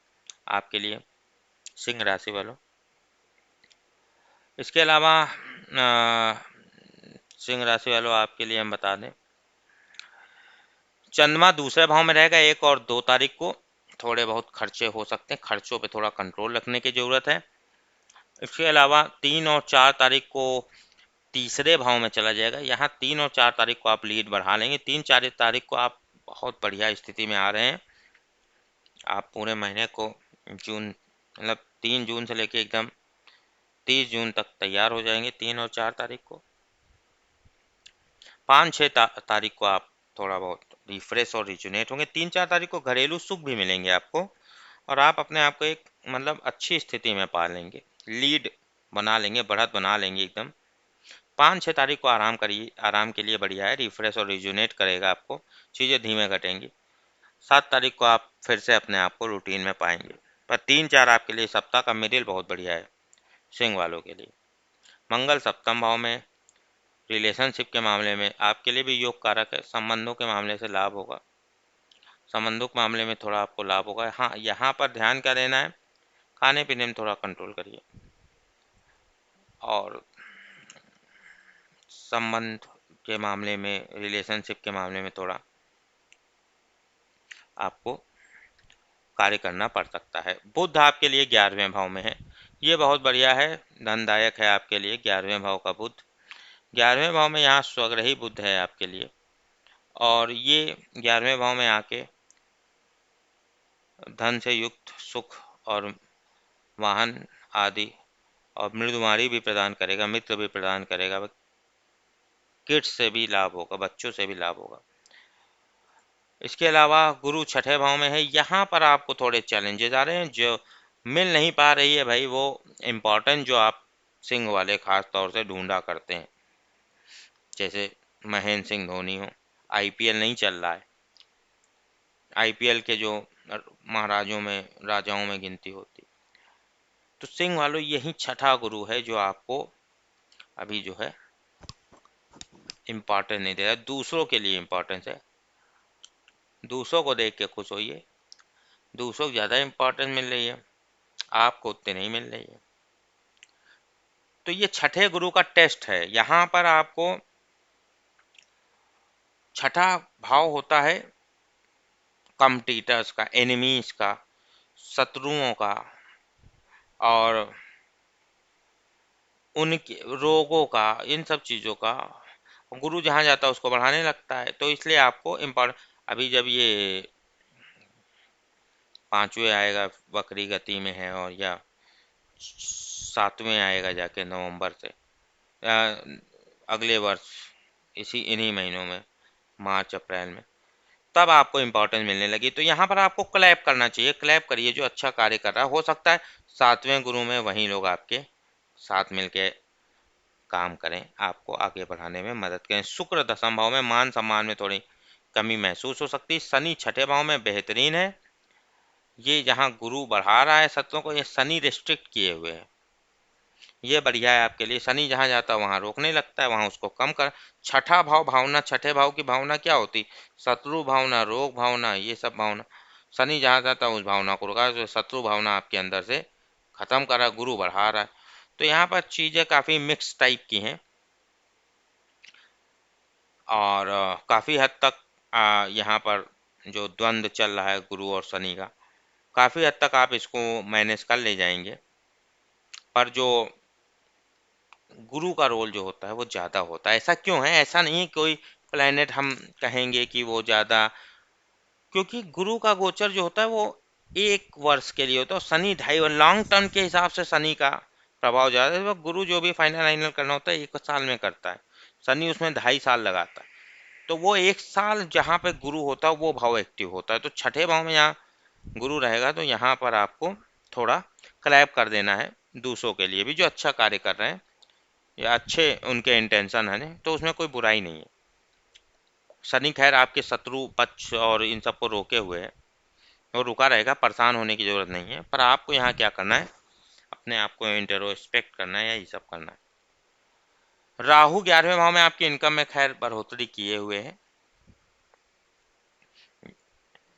S1: आपके लिए सिंह राशि वालों। इसके अलावा सिंह राशि वालों आपके लिए हम बता दें, चंद्रमा दूसरे भाव में रहेगा 1 और 2 तारीख को, थोड़े बहुत खर्चे हो सकते हैं, खर्चों पे थोड़ा कंट्रोल रखने की ज़रूरत है। इसके अलावा 3 और 4 तारीख को तीसरे भाव में चला जाएगा, यहाँ 3 और 4 तारीख को आप लीड बढ़ा लेंगे, 3-4 तारीख को आप बहुत बढ़िया स्थिति में आ रहे हैं। आप पूरे महीने को जून मतलब 3 जून से लेके एकदम 30 जून तक तैयार हो जाएंगे। 3 और 4 तारीख को, 5-6 तारीख को आप थोड़ा बहुत रिफ्रेश और रिजुनेट होंगे। 3-4 तारीख को घरेलू सुख भी मिलेंगे आपको और आप अपने आप को एक मतलब अच्छी स्थिति में पा लेंगे, लीड बना लेंगे, बढ़त बना लेंगे एकदम। 5-6 तारीख को आराम करिए, आराम के लिए बढ़िया है, रिफ्रेश और रिजुनेट करेगा आपको, चीज़ें धीमे घटेंगी। 7 तारीख को आप फिर से अपने आप को रूटीन में पाएंगे। पर 3-4 आपके लिए सप्ताह का मिडिल बहुत बढ़िया है सिंह वालों के लिए। मंगल सप्तम भाव में, रिलेशनशिप के मामले में आपके लिए भी योग कारक है, संबंधों के मामले से लाभ होगा, संबंधों के मामले में थोड़ा आपको लाभ होगा। हाँ, यहाँ पर ध्यान क्या देना है, खाने पीने में थोड़ा कंट्रोल करिए और संबंध के मामले में, रिलेशनशिप के मामले में थोड़ा आपको कार्य करना पड़ सकता है। बुध आपके लिए 11वें भाव में है, ये बहुत बढ़िया है, धनदायक है आपके लिए 11वें भाव का बुध। 11वें भाव में यहाँ स्वग्रही बुध है आपके लिए और ये 11वें भाव में आके धन से युक्त सुख और वाहन आदि और मृदुमारी भी प्रदान करेगा, मित्र भी प्रदान करेगा, किड्स से भी लाभ होगा, बच्चों से भी लाभ होगा। इसके अलावा गुरु 6ठे भाव में है, यहाँ पर आपको थोड़े चैलेंजेस आ रहे हैं, जो मिल नहीं पा रही है भाई वो इम्पोर्टेंट जो आप सिंह वाले खास तौर से ढूंढा करते हैं, जैसे महेंद्र सिंह धोनी हो, आईपीएल नहीं चल रहा है, आईपीएल के जो महाराजों में राजाओं में गिनती होती, तो सिंह वालों यही 6ठा गुरु है जो आपको अभी जो है इम्पोर्टेंस नहीं दे रहा है, दूसरों के लिए इम्पोर्टेंस है, दूसरों को देख के खुश होइए, दूसरों को ज़्यादा इम्पोर्टेंस मिल रही है, आपको उतनी नहीं मिल रही है। तो ये 6ठे गुरु का टेस्ट है, यहाँ पर आपको 6ठा भाव होता है कॉम्पिटिटर्स का, एनिमीज का, शत्रुओं का और उनके रोगों का, इन सब चीज़ों का। गुरु जहाँ जाता है उसको बढ़ाने लगता है, तो इसलिए आपको इम्पोर्टेंट, अभी जब ये 5वें आएगा वक्री गति में है और या 7वें आएगा जाके नवंबर से अगले वर्ष इन्हीं महीनों में, मार्च अप्रैल में, तब आपको इम्पोर्टेंस मिलने लगी। तो यहाँ पर आपको क्लैप करना चाहिए, क्लैप करिए जो अच्छा कार्य कर रहा है, हो सकता है 7वें गुरु में वहीं लोग आपके साथ मिलके काम करें, आपको आगे बढ़ाने में मदद करें। शुक्र दशम भाव में मान सम्मान में थोड़ी कमी महसूस हो सकती है। शनि छठे भाव में बेहतरीन है। ये जहाँ गुरु बढ़ा रहा है शत्रुओं को, ये शनि रिस्ट्रिक्ट किए हुए है, ये बढ़िया है आपके लिए। शनि जहाँ जाता है वहाँ रोकने लगता है, वहाँ उसको कम कर। छठा भाव भावना, छठे भाव की भावना क्या होती? शत्रु भावना, रोग भावना, ये सब भावना। शनि जहाँ जाता है उस भावना को रोका, तो शत्रु भावना आपके अंदर से खत्म कर रहा है, गुरु बढ़ा रहा है। तो यहाँ पर चीज़ें काफ़ी मिक्स टाइप की हैं, और काफ़ी हद तक यहाँ पर जो द्वंद्व चल रहा है गुरु और शनि का, काफ़ी हद तक आप इसको मैनेज कर ले जाएंगे। पर जो गुरु का रोल जो होता है वो ज़्यादा होता है। ऐसा क्यों है? ऐसा नहीं है कोई प्लेनेट हम कहेंगे कि वो ज़्यादा, क्योंकि गुरु का गोचर जो होता है वो 1 वर्ष के लिए होता है, और शनि 2.5 लॉन्ग टर्म के हिसाब से शनि का प्रभाव ज़्यादा है। वो गुरु जो भी फाइनल करना होता है 1 साल में करता है, शनि उसमें 2.5 साल लगाता है। तो वो 1 साल जहाँ पे गुरु होता है वो भाव एक्टिव होता है। तो छठे भाव में यहाँ गुरु रहेगा, तो यहाँ पर आपको थोड़ा क्लैप कर देना है दूसरों के लिए भी, जो अच्छा कार्य कर रहे हैं या अच्छे उनके इंटेंशन है, तो उसमें कोई बुराई नहीं है। शनि खैर आपके शत्रु पक्ष और इन सबको रोके हुए है, वो रुका रहेगा, परेशान होने की जरूरत नहीं है। पर आपको यहाँ क्या करना है, अपने आप को इंट्रोस्पेक्ट करना है या ये सब करना है। राहु 11वें भाव में आपकी इनकम में खैर बढ़ोतरी किए हुए है।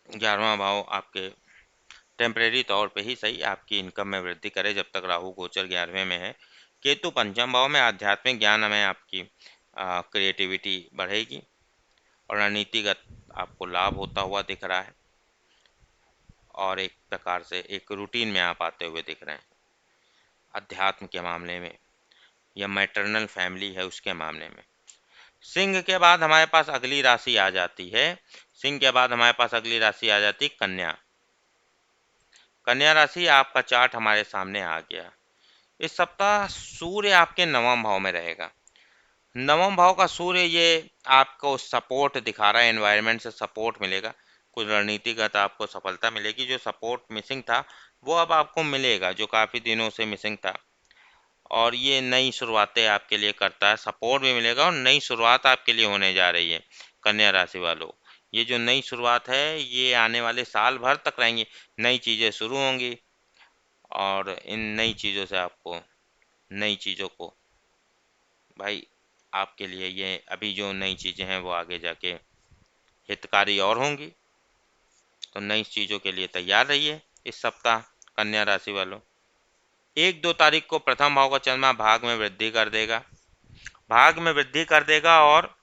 S1: 11वां भाव आपके टेम्परेरी तौर पे ही सही आपकी इनकम में वृद्धि करे, जब तक राहु गोचर 11वें में है। केतु पंचम भाव में आध्यात्मिक ज्ञान में आपकी क्रिएटिविटी बढ़ेगी, और रणनीतिगत आपको लाभ होता हुआ दिख रहा है, और एक प्रकार से एक रूटीन में आप आते हुए दिख रहे हैं अध्यात्म के मामले में, या मैटरनल फैमिली है उसके मामले में। सिंह के बाद हमारे पास अगली राशि आ जाती है, सिंह के बाद हमारे पास अगली राशि आ जाती है कन्या। कन्या राशि आपका चार्ट हमारे सामने आ गया। इस सप्ताह सूर्य आपके 9वें भाव में रहेगा। 9वें भाव का सूर्य ये आपको सपोर्ट दिखा रहा है, एनवायरनमेंट से सपोर्ट मिलेगा, कुछ रणनीतिगत आपको सफलता मिलेगी। जो सपोर्ट मिसिंग था वो अब आपको मिलेगा, जो काफ़ी दिनों से मिसिंग था। और ये नई शुरुआतें आपके लिए करता है, सपोर्ट भी मिलेगा और नई शुरुआत आपके लिए होने जा रही है कन्या राशि वालों। ये जो नई शुरुआत है ये आने वाले साल भर तक रहेंगी, नई चीज़ें शुरू होंगी, और इन नई चीज़ों से आपको, नई चीज़ों को भाई आपके लिए, ये अभी जो नई चीज़ें हैं वो आगे जाके हितकारी और होंगी। तो नई चीज़ों के लिए तैयार रहिए इस सप्ताह कन्या राशि वालों। 1-2 तारीख को प्रथम भाव का चंद्रमा भाग में वृद्धि कर देगा, भाग में वृद्धि कर देगा, और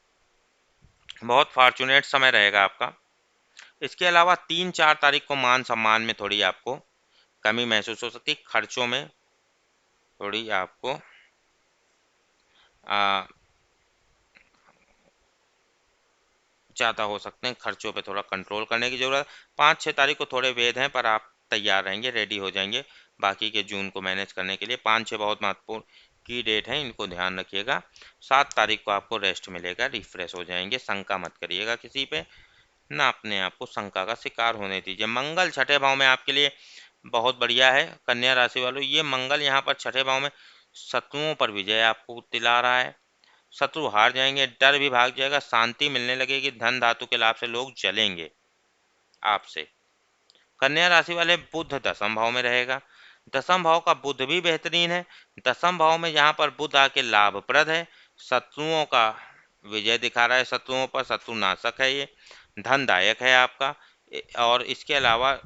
S1: बहुत फॉर्चुनेट समय रहेगा आपका। इसके अलावा 3-4 तारीख को मान सम्मान में थोड़ी आपको कमी महसूस हो सकती है, खर्चों में थोड़ी आपको ज़्यादा हो सकते हैं, खर्चों पे थोड़ा कंट्रोल करने की ज़रूरत। 5-6 तारीख को थोड़े वेद हैं, पर आप तैयार रहेंगे, रेडी हो जाएंगे बाकी के जून को मैनेज करने के लिए। 5-6 बहुत महत्वपूर्ण की डेट है, इनको ध्यान रखिएगा। 7 तारीख को आपको रेस्ट मिलेगा, रिफ्रेश हो जाएंगे। शंका मत करिएगा किसी पे, ना अपने आप को शंका का शिकार होने दीजिए। मंगल छठे भाव में आपके लिए बहुत बढ़िया है कन्या राशि वालों। ये मंगल यहाँ पर छठे भाव में शत्रुओं पर विजय आपको दिला रहा है, शत्रु हार जाएंगे, डर भी भाग जाएगा, शांति मिलने लगेगी, धन धातु के लाभ से लोग जलेंगे आपसे। कन्या राशि वाले बुध दसम भाव में रहेगा, दसम भाव का बुध भी बेहतरीन है। दसम भाव में यहाँ पर बुध आके लाभप्रद है, शत्रुओं का विजय दिखा रहा है, शत्रुओं पर, शत्रु नाशक है ये, धनदायक है आपका। और इसके अलावा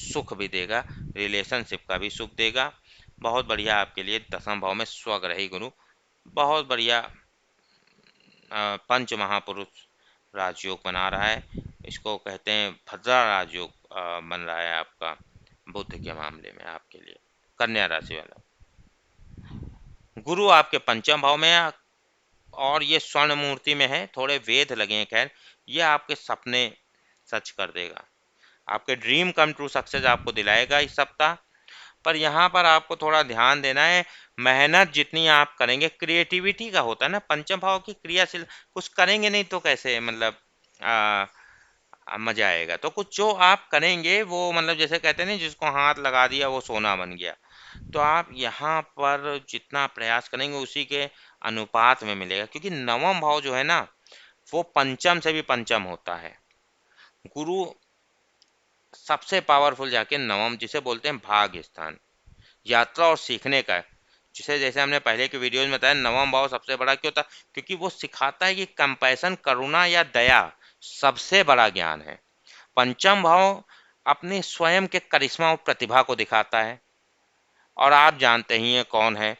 S1: सुख भी देगा, रिलेशनशिप का भी सुख देगा। बहुत बढ़िया आपके लिए दसम भाव में स्वग्रही गुरु, बहुत बढ़िया पंच महापुरुष राजयोग बना रहा है, इसको कहते हैं भद्रा राजयोग बन रहा है आपका बुद्ध के मामले में आपके लिए कन्या राशि वाला। गुरु आपके पंचम भाव में है, और ये स्वर्ण मूर्ति में है, थोड़े वेद लगे हैं। खैर ये आपके सपने सच कर देगा, आपके ड्रीम कम ट्रू सक्सेस आपको दिलाएगा इस सप्ताह। पर यहाँ पर आपको थोड़ा ध्यान देना है, मेहनत जितनी आप करेंगे, क्रिएटिविटी का होता है ना, पंचम भाव की क्रियाशील, कुछ करेंगे नहीं तो कैसे मतलब मजा आएगा। तो कुछ जो आप करेंगे वो मतलब जैसे कहते हैं ना, जिसको हाथ लगा दिया वो सोना बन गया। तो आप यहाँ पर जितना प्रयास करेंगे उसी के अनुपात में मिलेगा, क्योंकि नवम भाव जो है ना वो पंचम से भी पंचम होता है। गुरु सबसे पावरफुल जाके नवम, जिसे बोलते हैं भाग्य स्थान, यात्रा और सीखने का है। जिसे जैसे हमने पहले के वीडियोज में बताया, नवम भाव सबसे बड़ा क्यों होता है, क्योंकि वो सिखाता है कि कंपैशन, करुणा या दया सबसे बड़ा ज्ञान है। पंचम भाव अपने स्वयं के करिश्मा और प्रतिभा को दिखाता है, और आप जानते ही हैं कौन है,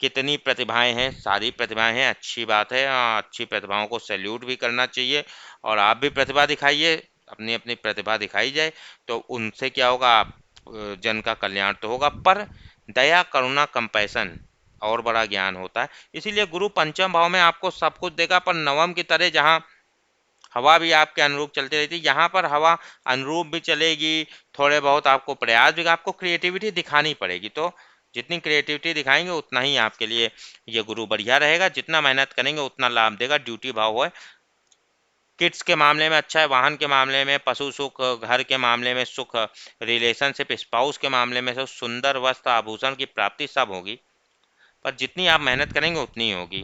S1: कितनी प्रतिभाएं हैं, सारी प्रतिभाएं हैं, अच्छी बात है। अच्छी प्रतिभाओं को सैल्यूट भी करना चाहिए, और आप भी प्रतिभा दिखाइए, अपनी अपनी प्रतिभा दिखाई जाए, तो उनसे क्या होगा, आप जन का कल्याण तो होगा, पर दया, करुणा, कंपैशन और बड़ा ज्ञान होता है। इसीलिए गुरु पंचम भाव में आपको सब कुछ देगा, पर नवम की तरह जहाँ हवा भी आपके अनुरूप चलती रहती है, यहाँ पर हवा अनुरूप भी चलेगी, थोड़े बहुत आपको प्रयास भी, आपको क्रिएटिविटी दिखानी पड़ेगी। तो जितनी क्रिएटिविटी दिखाएंगे उतना ही आपके लिए ये गुरु बढ़िया रहेगा, जितना मेहनत करेंगे उतना लाभ देगा। ड्यूटी भाव है, किड्स के मामले में अच्छा है, वाहन के मामले में पशु सुख, घर के मामले में सुख, रिलेशनशिप, स्पाउस के मामले में सब, सुंदर वस्त्र आभूषण की प्राप्ति सब होगी, पर जितनी आप मेहनत करेंगे उतनी ही होगी।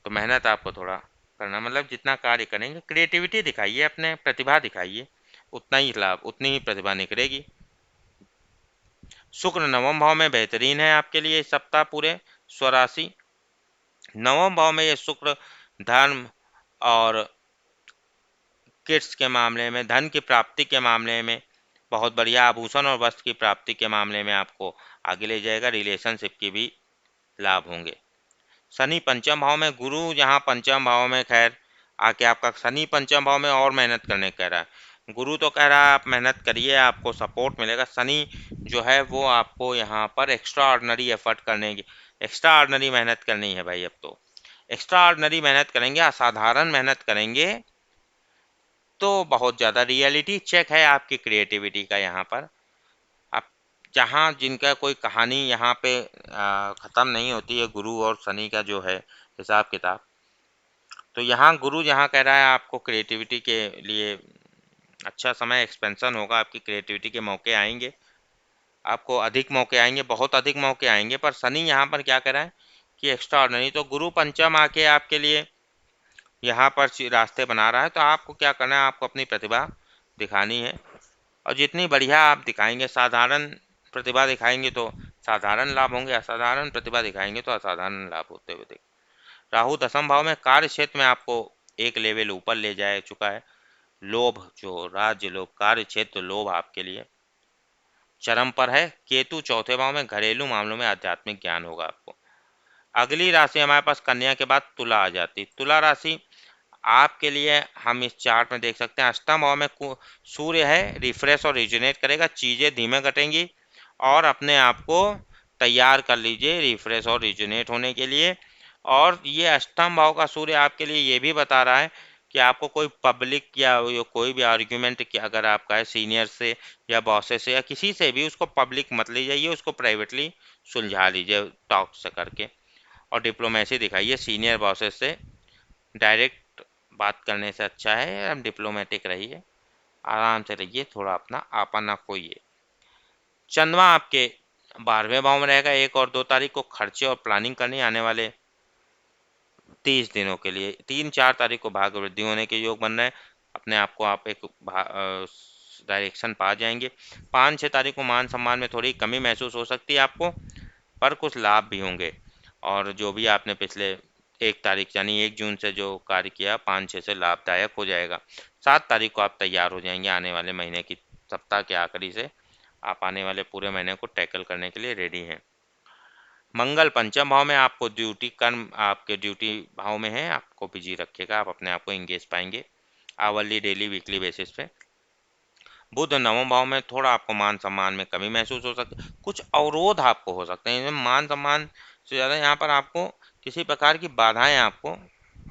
S1: तो मेहनत आपको थोड़ा करना, मतलब जितना कार्य करेंगे, क्रिएटिविटी दिखाइए, अपने प्रतिभा दिखाइए, उतना ही लाभ, उतनी ही प्रतिभा निखरेगी। शुक्र नवम भाव में बेहतरीन है आपके लिए इस सप्ताह पूरे स्वराशि। नवम भाव में ये शुक्र धर्म और किड्स के मामले में, धन की प्राप्ति के मामले में बहुत बढ़िया, आभूषण और वस्त्र की प्राप्ति के मामले में आपको आगे ले जाएगा। रिलेशनशिप की भी लाभ होंगे। शनि पंचम भाव में, गुरु यहाँ पंचम भाव में खैर आके आपका, शनि पंचम भाव में और मेहनत करने कह रहा है। गुरु तो कह रहा है आप मेहनत करिए, आपको सपोर्ट मिलेगा। शनि जो है वो आपको यहाँ पर एक्स्ट्रा ऑर्डनरी एफर्ट करने की, एक्स्ट्रा ऑर्डनरी मेहनत करनी है भाई। अब तो एक्स्ट्रा ऑर्डनरी मेहनत करेंगे, असाधारण मेहनत करेंगे, तो बहुत ज़्यादा रियलिटी चेक है आपकी क्रिएटिविटी का यहाँ पर। आप जहाँ जिनका कोई कहानी यहाँ पे ख़त्म नहीं होती है, गुरु और शनि का जो है हिसाब किताब, तो यहाँ गुरु जहाँ कह रहा है आपको क्रिएटिविटी के लिए अच्छा समय, एक्सपेंशन होगा, आपकी क्रिएटिविटी के मौके आएंगे, आपको अधिक मौके आएंगे, बहुत अधिक मौके आएंगे। पर शनि यहाँ पर क्या कह रहा है कि एक्स्ट्रा ऑर्डिनरी, तो गुरु पंचम आके आपके लिए यहाँ पर रास्ते बना रहा है। तो आपको क्या करना है, आपको अपनी प्रतिभा दिखानी है, और जितनी बढ़िया आप दिखाएंगे, साधारण प्रतिभा दिखाएंगे तो साधारण लाभ होंगे, असाधारण प्रतिभा दिखाएंगे तो असाधारण लाभ होते हुए देखें। राहु दसम भाव में, कार्य क्षेत्र में आपको एक लेवल ऊपर ले जाए चुका है। लोभ, जो राज्य लोभ, कार्य क्षेत्र लोभ आपके लिए चरम पर है। केतु चौथे भाव में, घरेलू मामलों में आध्यात्मिक ज्ञान होगा आपको। अगली राशि हमारे पास कन्या के बाद तुला आ जाती। तुला राशि आपके लिए हम इस चार्ट में देख सकते हैं, अष्टम भाव में सूर्य है, रिफ्रेश और रिजुनेट करेगा, चीज़ें धीमे घटेंगी, और अपने आप को तैयार कर लीजिए रिफ्रेश और रिजुनेट होने के लिए। और ये अष्टम भाव का सूर्य आपके लिए ये भी बता रहा है कि आपको कोई पब्लिक या कोई भी आर्ग्यूमेंट कि अगर आपका है सीनियर से या बॉसेस से या किसी से भी, उसको पब्लिक मत ले जाइए, उसको प्राइवेटली सुलझा लीजिए टॉक से करके, और डिप्लोमेसी दिखाइए। सीनियर बॉसेस से डायरेक्ट बात करने से अच्छा है हम डिप्लोमेटिक रहिए, आराम से रहिए, थोड़ा अपना आपा ना खोइए। चंद्रमा आपके 12वें भाव में रहेगा। 1 और 2 तारीख को खर्चे और प्लानिंग करनी, आने वाले 30 दिनों के लिए। 3-4 तारीख को भाग्य वृद्धि होने के योग बन रहे हैं, अपने आप को आप एक डायरेक्शन पा जाएंगे। 5-6 तारीख को मान सम्मान में थोड़ी कमी महसूस हो सकती है आपको, पर कुछ लाभ भी होंगे, और जो भी आपने पिछले 1 तारीख यानी 1 जून से जो कार्य किया, 5-6 से लाभदायक हो जाएगा। 7 तारीख को आप तैयार हो जाएंगे, आने वाले महीने की सप्ताह के आखिरी से आप आने वाले पूरे महीने को टैकल करने के लिए रेडी हैं। मंगल पंचम भाव में, आपको ड्यूटी कर्म आपके ड्यूटी भाव में है, आपको बिजी रखेगा, आप अपने आप को इंगेज पाएंगे आवरली, डेली, वीकली बेसिस पे। बुध नवम भाव में, थोड़ा आपको मान सम्मान में कमी महसूस हो सकती है, कुछ अवरोध आपको हो सकते हैं, मान सम्मान से ज़्यादा यहाँ पर आपको किसी प्रकार की बाधाएं आपको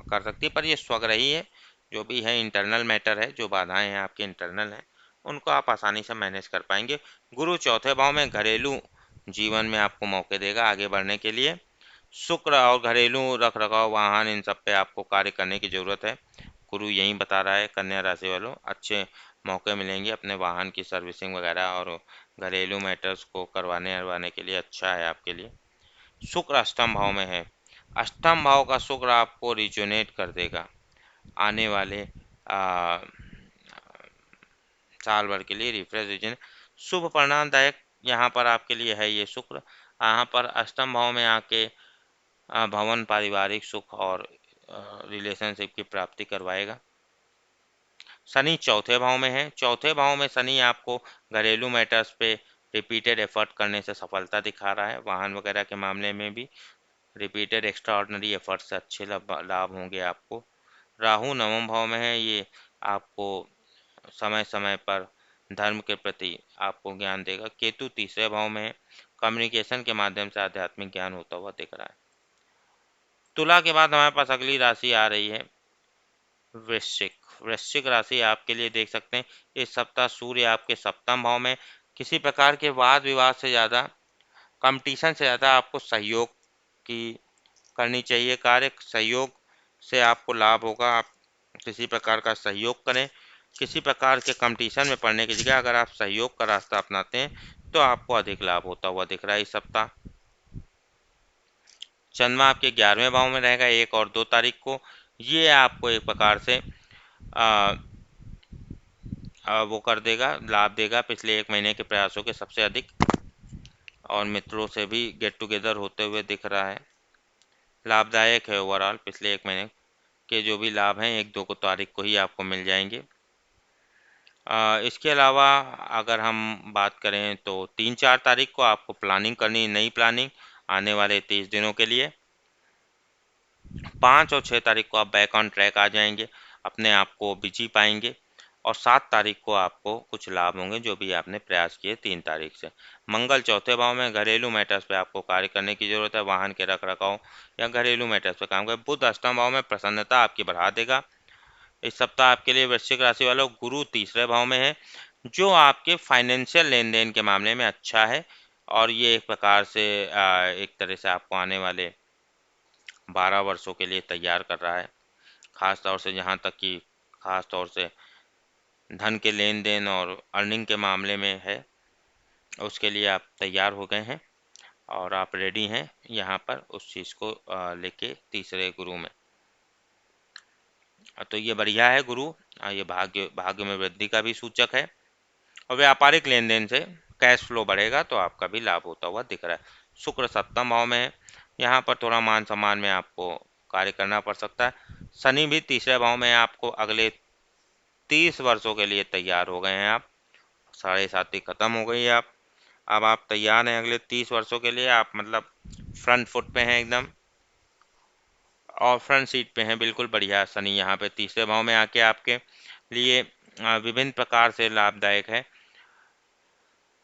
S1: कर सकती है, पर ये स्वग्रही है, जो भी है इंटरनल मैटर है, जो बाधाएं हैं आपके इंटरनल हैं, उनको आप आसानी से मैनेज कर पाएंगे। गुरु चौथे भाव में, घरेलू जीवन में आपको मौके देगा आगे बढ़ने के लिए। शुक्र और घरेलू रख रखाव, वाहन, इन सब पे आपको कार्य करने की ज़रूरत है, गुरु यही बता रहा है। कन्या राशि वालों, अच्छे मौके मिलेंगे अपने वाहन की सर्विसिंग वगैरह और घरेलू मैटर्स को करवाने के लिए, अच्छा है आपके लिए। शुक्र अष्टम भाव में है, अष्टम भाव का शुक्र आपको रिजोनेट कर देगा आने वाले साल भर के लिए। रिफ्रेश रीजन शुभ परिणामदायक यहाँ पर आपके लिए है ये शुक्र। यहाँ पर अष्टम भाव में आके भवन, पारिवारिक सुख और रिलेशनशिप की प्राप्ति करवाएगा। शनि चौथे भाव में है। चौथे भाव में शनि आपको घरेलू मैटर्स पे रिपीटेड एफर्ट करने से सफलता दिखा रहा है। वाहन वगैरह के मामले में भी रिपीटेड एक्स्ट्राऑर्डिनरी एफर्ट से अच्छे लाभ होंगे आपको। राहु नवम भाव में है। ये आपको समय समय पर धर्म के प्रति आपको ज्ञान देगा। केतु तीसरे भाव में है। कम्युनिकेशन के माध्यम से आध्यात्मिक ज्ञान होता हुआ दिख रहा है। तुला के बाद हमारे पास अगली राशि आ रही है वृश्चिक। वृश्चिक राशि आपके लिए देख सकते हैं इस सप्ताह सूर्य आपके सप्तम भाव में। किसी प्रकार के वाद विवाद से ज़्यादा, कंपटीशन से ज़्यादा आपको सहयोग की करनी चाहिए। कार्य सहयोग से आपको लाभ होगा। आप किसी प्रकार का सहयोग करें। किसी प्रकार के कंपटीशन में पड़ने की जगह अगर आप सहयोग का रास्ता अपनाते हैं तो आपको अधिक लाभ होता हुआ दिख रहा है इस सप्ताह। चंद्रमा आपके 11वें भाव में रहेगा 1 और 2 तारीख को। ये आपको एक प्रकार से वो कर देगा, लाभ देगा पिछले 1 महीने के प्रयासों के सबसे अधिक, और मित्रों से भी गेट टुगेदर होते हुए दिख रहा है। लाभदायक है ओवरऑल। पिछले 1 महीने के जो भी लाभ हैं 1-2 तारीख को ही आपको मिल जाएंगे। इसके अलावा अगर हम बात करें तो 3-4 तारीख को आपको प्लानिंग करनी, नई प्लानिंग आने वाले 30 दिनों के लिए। 5 और 6 तारीख को आप बैक ऑन ट्रैक आ जाएंगे, अपने आप को बिजी पाएंगे। और 7 तारीख को आपको कुछ लाभ होंगे जो भी आपने प्रयास किए 3 तारीख से। मंगल चौथे भाव में, घरेलू मैटर्स पे आपको कार्य करने की जरूरत है। वाहन के रख रखाव या घरेलू मैटर्स पे काम करें। बुध अष्टम भाव में प्रसन्नता आपकी बढ़ा देगा इस सप्ताह आपके लिए। वृश्चिक राशि वालों, गुरु तीसरे भाव में है जो आपके फाइनेंशियल लेन देन के मामले में अच्छा है, और ये एक प्रकार से एक तरह से आपको आने वाले 12 वर्षों के लिए तैयार कर रहा है। खास तौर से जहाँ तक कि खास तौर से धन के लेन देन और अर्निंग के मामले में है, उसके लिए आप तैयार हो गए हैं और आप रेडी हैं यहाँ पर उस चीज़ को लेके तीसरे गुरु में। तो ये बढ़िया है गुरु। ये भाग्य भाग्य में वृद्धि का भी सूचक है, और व्यापारिक लेन देन से कैश फ्लो बढ़ेगा तो आपका भी लाभ होता हुआ दिख रहा है। शुक्र सप्तम भाव में है। यहाँ पर थोड़ा मान सम्मान में आपको कार्य करना पड़ सकता है। शनि भी तीसरे भाव में है। आपको अगले 30 वर्षों के लिए तैयार हो गए हैं आप। 7.5 खत्म हो गई है। आप अब आप तैयार हैं अगले 30 वर्षों के लिए। आप मतलब फ्रंट फुट पे हैं एकदम, और फ्रंट सीट पे हैं बिल्कुल। बढ़िया शनि यहाँ पे तीसरे भाव में आके आपके लिए विभिन्न प्रकार से लाभदायक है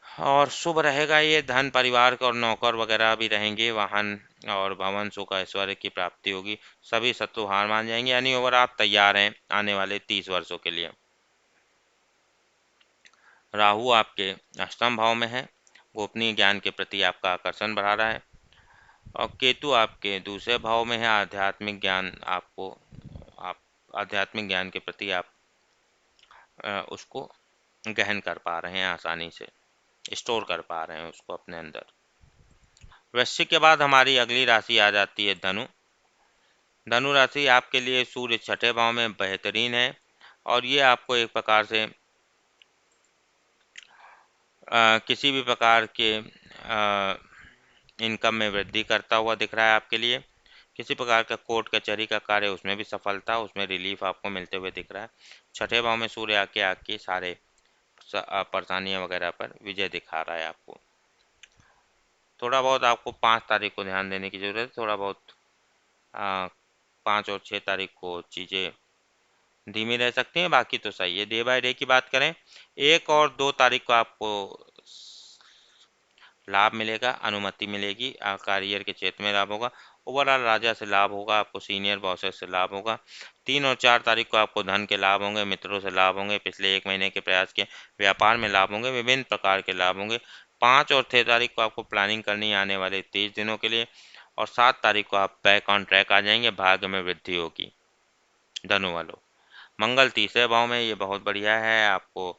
S1: और शुभ रहेगा। ये धन, परिवार का और नौकर वगैरह भी रहेंगे। वाहन और भवन, सुख, ऐश्वर्य की प्राप्ति होगी। सभी शत्रु हार मान जाएंगे। यानी ओवर आप तैयार हैं आने वाले 30 वर्षों के लिए। राहु आपके अष्टम भाव में है। गोपनीय ज्ञान के प्रति आपका आकर्षण बढ़ा रहा है। और केतु आपके दूसरे भाव में है। आध्यात्मिक ज्ञान आपको, आप आध्यात्मिक ज्ञान के प्रति आप उसको गहन कर पा रहे हैं, आसानी से स्टोर कर पा रहे हैं उसको अपने अंदर। वृश्चिक के बाद हमारी अगली राशि आ जाती है धनु। धनु राशि आपके लिए सूर्य छठे भाव में बेहतरीन है, और ये आपको एक प्रकार से किसी भी प्रकार के इनकम में वृद्धि करता हुआ दिख रहा है आपके लिए। किसी प्रकार का कोर्ट कचहरी का कार्य, उसमें भी सफलता, उसमें रिलीफ आपको मिलते हुए दिख रहा है। छठे भाव में सूर्य आके आके सारे परेशानियां वगैरह पर विजय दिखा रहा है आपको। थोड़ा बहुत आपको 5 तारीख को ध्यान देने की ज़रूरत है। थोड़ा बहुत 5 और 6 तारीख को चीज़ें धीमी रह सकती हैं, बाकी तो सही है। डे बाय डे की बात करें, 1 और 2 तारीख को आपको लाभ मिलेगा, अनुमति मिलेगी, करियर के क्षेत्र में लाभ होगा। ओवरऑल राजा से लाभ होगा, आपको सीनियर बॉसेस से लाभ होगा। 3 और 4 तारीख को आपको धन के लाभ होंगे, मित्रों से लाभ होंगे, पिछले 1 महीने के प्रयास के व्यापार में लाभ होंगे, विभिन्न प्रकार के लाभ होंगे। 5 और 6 तारीख को आपको प्लानिंग करनी है आने वाले 30 दिनों के लिए। और 7 तारीख को आप बैक ऑन ट्रैक आ जाएंगे, भाग्य में वृद्धि होगी धनु वालों। मंगल तीसरे भाव में, ये बहुत बढ़िया है आपको।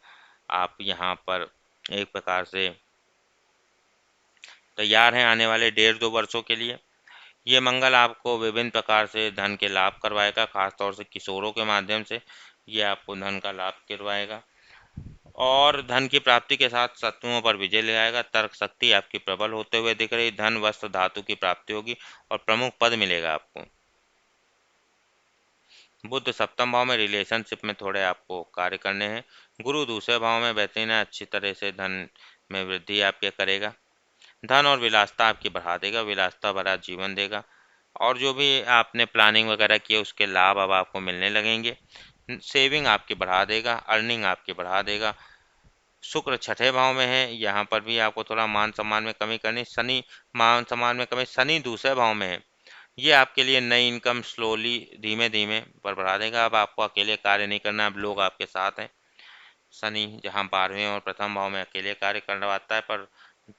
S1: आप यहाँ पर एक प्रकार से तैयार हैं आने वाले 1.5-2 वर्षों के लिए। ये मंगल आपको विभिन्न प्रकार से धन के लाभ करवाएगा, खासतौर से किशोरों के माध्यम से ये आपको धन का लाभ करवाएगा और धन की प्राप्ति के साथ शत्रुओं पर विजय ले आएगा। तर्क शक्ति आपकी प्रबल होते हुए दिख रही, धन वस्त्र धातु की प्राप्ति होगी और प्रमुख पद मिलेगा आपको। बुध सप्तम भाव में रिलेशनशिप में थोड़े आपको कार्य करने हैं। गुरु दूसरे भाव में बेहतरीन है, अच्छी तरह से धन में वृद्धि आपके करेगा। धन और विलासता आपकी बढ़ा देगा, विलासता भरा जीवन देगा और जो भी आपने प्लानिंग वगैरह की है उसके लाभ अब आपको मिलने लगेंगे। सेविंग आपकी बढ़ा देगा, अर्निंग आपकी बढ़ा देगा। शुक्र छठे भाव में है, यहाँ पर भी आपको थोड़ा मान सम्मान में कमी करनी। शनि मान सम्मान में कमी, शनि दूसरे भाव में है, ये आपके लिए नई इनकम स्लोली धीमे धीमे पर बढ़ा देगा। अब आपको अकेले कार्य नहीं करना, अब लोग आपके साथ हैं। शनि जहाँ 12वें और प्रथम भाव में अकेले कार्य करवाता है, पर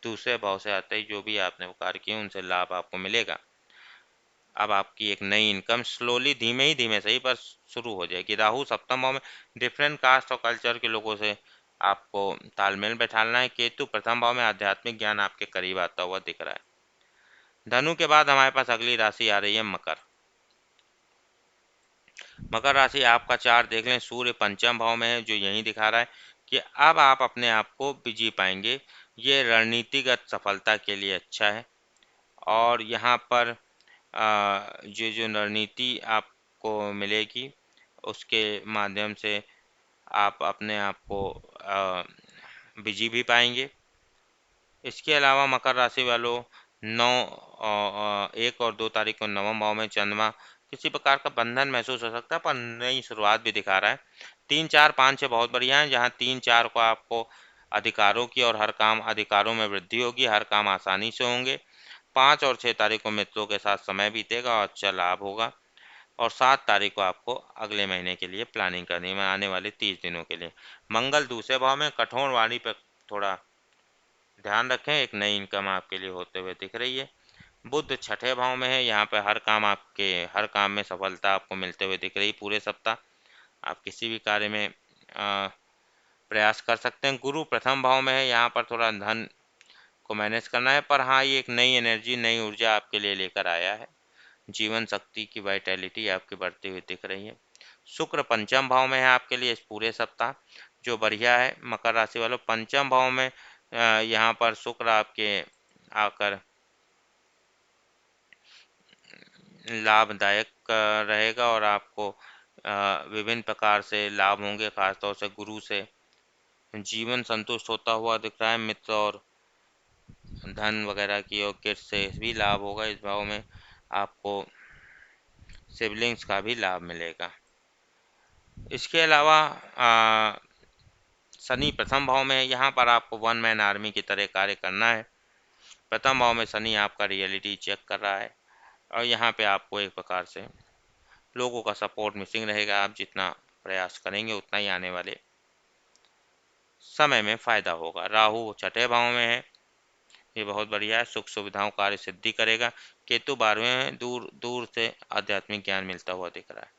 S1: दूसरे भाव से आते ही जो भी आपने वो कार्य किए उनसे लाभ आपको मिलेगा। अब आपकी एक नई इनकम स्लोली धीमे ही धीमे सही पर शुरू हो जाएगी। राहु सप्तम भाव में डिफरेंट कास्ट और कल्चर के लोगों से आपको तालमेल बैठाना है। केतु प्रथम भाव में आध्यात्मिक ज्ञान आपके करीब आता हुआ दिख रहा है। धनु के बाद हमारे पास अगली राशि आ रही है मकर। मकर राशि आपका चार्ट देख लें, सूर्य पंचम भाव में है जो यही दिखा रहा है कि अब आप अपने आप को बिजी पाएंगे। ये रणनीतिगत सफलता के लिए अच्छा है और यहाँ पर जो रणनीति आपको मिलेगी उसके माध्यम से आप अपने आप को बिजी भी पाएंगे। इसके अलावा मकर राशि वालों 1 और 2 तारीख को नवम भाव में चंद्रमा किसी प्रकार का बंधन महसूस हो सकता है पर नई शुरुआत भी दिखा रहा है। 3 4 5 6 बहुत बढ़िया है, जहाँ 3 4 को आपको अधिकारों की और हर काम अधिकारों में वृद्धि होगी, हर काम आसानी से होंगे। 5 और 6 तारीख को मित्रों के साथ समय बीतेगा और अच्छा लाभ होगा और 7 तारीख को आपको अगले महीने के लिए प्लानिंग करनी है, आने वाले 30 दिनों के लिए। मंगल दूसरे भाव में कठोर वाणी पर थोड़ा ध्यान रखें, एक नई इनकम आपके लिए होते हुए दिख रही है। बुध छठे भाव में है, यहाँ पे हर काम में सफलता आपको मिलते हुए दिख रही पूरे सप्ताह। आप किसी भी कार्य में प्रयास कर सकते हैं। गुरु प्रथम भाव में है, यहाँ पर थोड़ा धन को मैनेज करना है पर हाँ ये एक नई एनर्जी नई ऊर्जा आपके लिए लेकर आया है। जीवन शक्ति की वाइटैलिटी आपकी बढ़ती हुई दिख रही है। शुक्र पंचम भाव में है आपके लिए इस पूरे सप्ताह जो बढ़िया है। मकर राशि वालों पंचम भाव में यहाँ पर शुक्र आपके आकर लाभदायक रहेगा और आपको विभिन्न प्रकार से लाभ होंगे, खासतौर से गुरु से जीवन संतुष्ट होता हुआ दिख रहा है। मित्र और धन वगैरह की और किट से भी लाभ होगा। इस भाव में आपको सिबलिंग्स का भी लाभ मिलेगा। इसके अलावा शनि प्रथम भाव में है, यहाँ पर आपको वन मैन आर्मी की तरह कार्य करना है। प्रथम भाव में शनि आपका रियलिटी चेक कर रहा है और यहाँ पे आपको एक प्रकार से लोगों का सपोर्ट मिसिंग रहेगा। आप जितना प्रयास करेंगे उतना ही आने वाले समय में फायदा होगा। राहु छठे भाव में है, ये बहुत बढ़िया है, सुख सुविधाओं कार्य सिद्धि करेगा। केतु 12वें में दूर दूर से आध्यात्मिक ज्ञान मिलता हुआ दिख रहा है।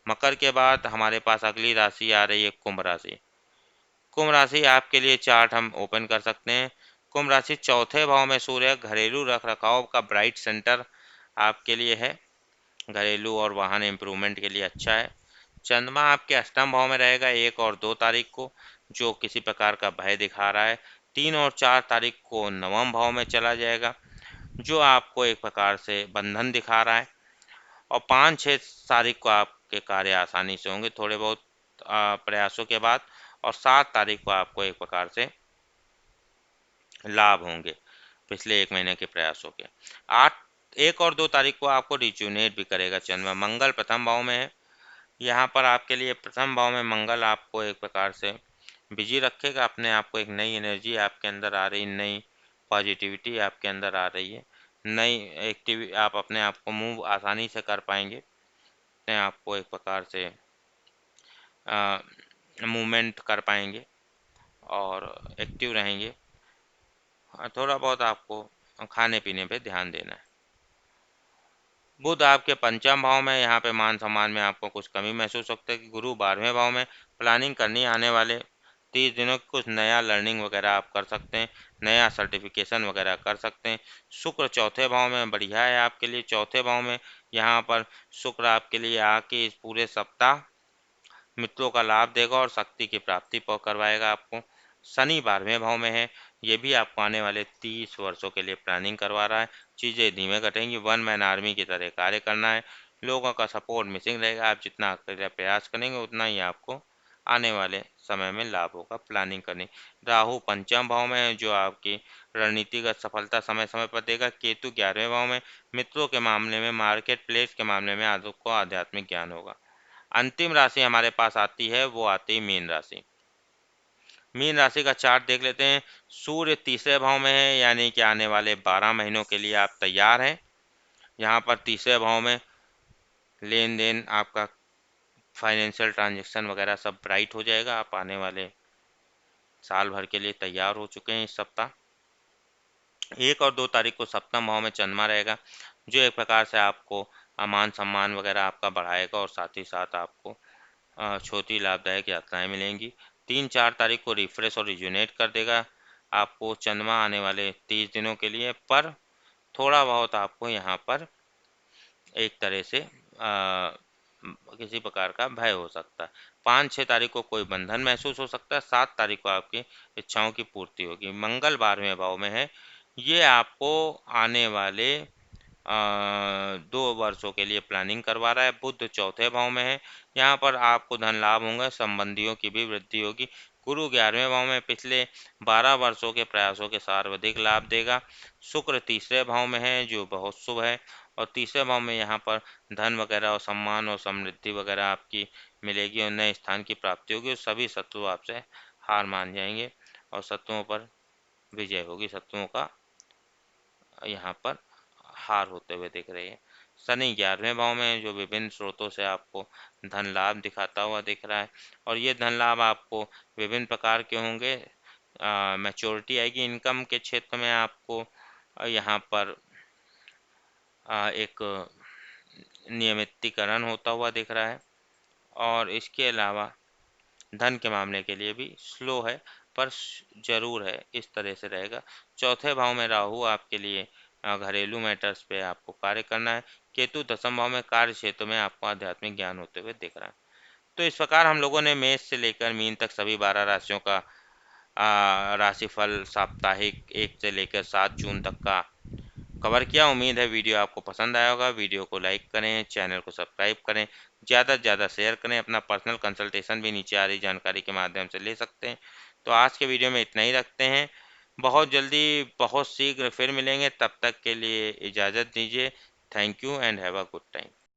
S1: मकर के बाद हमारे पास अगली राशि आ रही है कुंभ राशि। कुंभ राशि आपके लिए चार्ट हम ओपन कर सकते हैं। कुंभ राशि चौथे भाव में सूर्य, घरेलू रख रखाव का ब्राइट सेंटर आपके लिए है। घरेलू और वाहन इम्प्रूवमेंट के लिए अच्छा है। चंद्रमा आपके अष्टम भाव में रहेगा 1 और 2 तारीख को जो किसी प्रकार का भय दिखा रहा है। 3 और 4 तारीख को नवम भाव में चला जाएगा जो आपको एक प्रकार से बंधन दिखा रहा है और 5 6 तारीख को आपके कार्य आसानी से होंगे थोड़े बहुत प्रयासों के बाद और 7 तारीख को आपको एक प्रकार से लाभ होंगे पिछले 1 महीने के प्रयासों के। 1 और 2 तारीख को आपको रिजुनेट भी करेगा चंद्रमा। मंगल प्रथम भाव में है, यहाँ पर आपके लिए प्रथम भाव में मंगल आपको एक प्रकार से बिजी रखेगा। अपने आप को एक नई एनर्जी आपके अंदर आ रही, नई पॉजिटिविटी आपके अंदर आ रही है, नई आप अपने आप को मूव आसानी से कर पाएंगे, अपने आप को एक प्रकार से मूवमेंट कर पाएंगे और एक्टिव रहेंगे। थोड़ा बहुत आपको खाने पीने पे ध्यान देना है। बुध आपके पंचम भाव में, यहाँ पे मान सम्मान में आपको कुछ कमी महसूस हो सकती है कि गुरु 12वें भाव में प्लानिंग करनी आने वाले 30 दिनों की कुछ नया लर्निंग वगैरह आप कर सकते हैं, नया सर्टिफिकेशन वगैरह कर सकते हैं। शुक्र चौथे भाव में बढ़िया है आपके लिए। चौथे भाव में यहाँ पर शुक्र आपके लिए आके इस पूरे सप्ताह मित्रों का लाभ देगा और शक्ति की प्राप्ति करवाएगा आपको। शनि 12वें भाव में है, ये भी आपको आने वाले 30 वर्षों के लिए प्लानिंग करवा रहा है। चीज़ें धीमे घटेंगी, वन मैन आर्मी की तरह कार्य करना है, लोगों का सपोर्ट मिसिंग रहेगा। आप जितना प्रयास करेंगे उतना ही आपको आने वाले समय में लाभ होगा। प्लानिंग करनी। राहु 5वें भाव में है, जो आपकी रणनीतिगत सफलता समय समय पर देगा। केतु 11वें भाव में, मित्रों के मामले में, मार्केट प्लेस के मामले में आपको आध्यात्मिक ज्ञान होगा। अंतिम राशि हमारे पास आती है, वो आती है मीन राशि। मीन राशि का चार्ट देख लेते हैं। सूर्य तीसरे भाव में है, यानी कि आने वाले 12 महीनों के लिए आप तैयार हैं। यहाँ पर तीसरे भाव में लेन देन आपका, फाइनेंशियल ट्रांजेक्शन वगैरह सब ब्राइट हो जाएगा। आप आने वाले साल भर के लिए तैयार हो चुके हैं। इस सप्ताह 1 और 2 तारीख को सप्तम भाव में चंद्रमा रहेगा, जो एक प्रकार से आपको मान सम्मान वगैरह आपका बढ़ाएगा और साथ ही साथ आपको छोटी लाभदायक यात्राएं मिलेंगी। 3-4 तारीख को रिफ्रेश और रिजुनेट कर देगा आपको चंद्रमा आने वाले 30 दिनों के लिए, पर थोड़ा बहुत आपको यहाँ पर एक तरह से किसी प्रकार का भय हो सकता है। 5-6 तारीख को कोई बंधन महसूस हो सकता है। 7 तारीख को आपकी इच्छाओं की पूर्ति होगी। मंगल 12वें भाव में है, ये आपको आने वाले 2 वर्षों के लिए प्लानिंग करवा रहा है। बुध चौथे भाव में है, यहाँ पर आपको धन लाभ होंगे, संबंधियों की भी वृद्धि होगी। गुरु 11वें भाव में पिछले 12 वर्षों के प्रयासों के सर्वाधिक लाभ देगा। शुक्र तीसरे भाव में है, जो बहुत शुभ है, और तीसरे भाव में यहाँ पर धन वगैरह और सम्मान और समृद्धि वगैरह आपकी मिलेगी और नए स्थान की प्राप्ति होगी। और सभी शत्रु आपसे हार मान जाएंगे और शत्रुओं पर विजय होगी। शत्रुओं का यहाँ पर हार होते हुए दिख रही है। शनि 11वें भाव में, जो विभिन्न स्रोतों से आपको धन लाभ दिखाता हुआ दिख रहा है, और ये धन लाभ आपको विभिन्न प्रकार के होंगे। मैच्योरिटी आएगी इनकम के क्षेत्र में आपको। यहाँ पर एक नियमितीकरण होता हुआ दिख रहा है, और इसके अलावा धन के मामले के लिए भी स्लो है, पर जरूर है, इस तरह से रहेगा। चौथे भाव में राहु आपके लिए घरेलू मैटर्स पे आपको कार्य करना है। केतु 10वें भाव में कार्य क्षेत्र में आपको आध्यात्मिक ज्ञान होते हुए दिख रहा है। तो इस प्रकार हम लोगों ने मेष से लेकर मीन तक सभी 12 राशियों का राशिफल साप्ताहिक 1 से लेकर 7 जून तक का कवर किया। उम्मीद है वीडियो आपको पसंद आया होगा। वीडियो को लाइक करें, चैनल को सब्सक्राइब करें, ज़्यादा से ज़्यादा शेयर करें। अपना पर्सनल कंसल्टेशन भी नीचे आ रही जानकारी के माध्यम से ले सकते हैं। तो आज के वीडियो में इतना ही रखते हैं। बहुत जल्दी बहुत शीघ्र फिर मिलेंगे, तब तक के लिए इजाज़त दीजिए। Thank you and have a good time.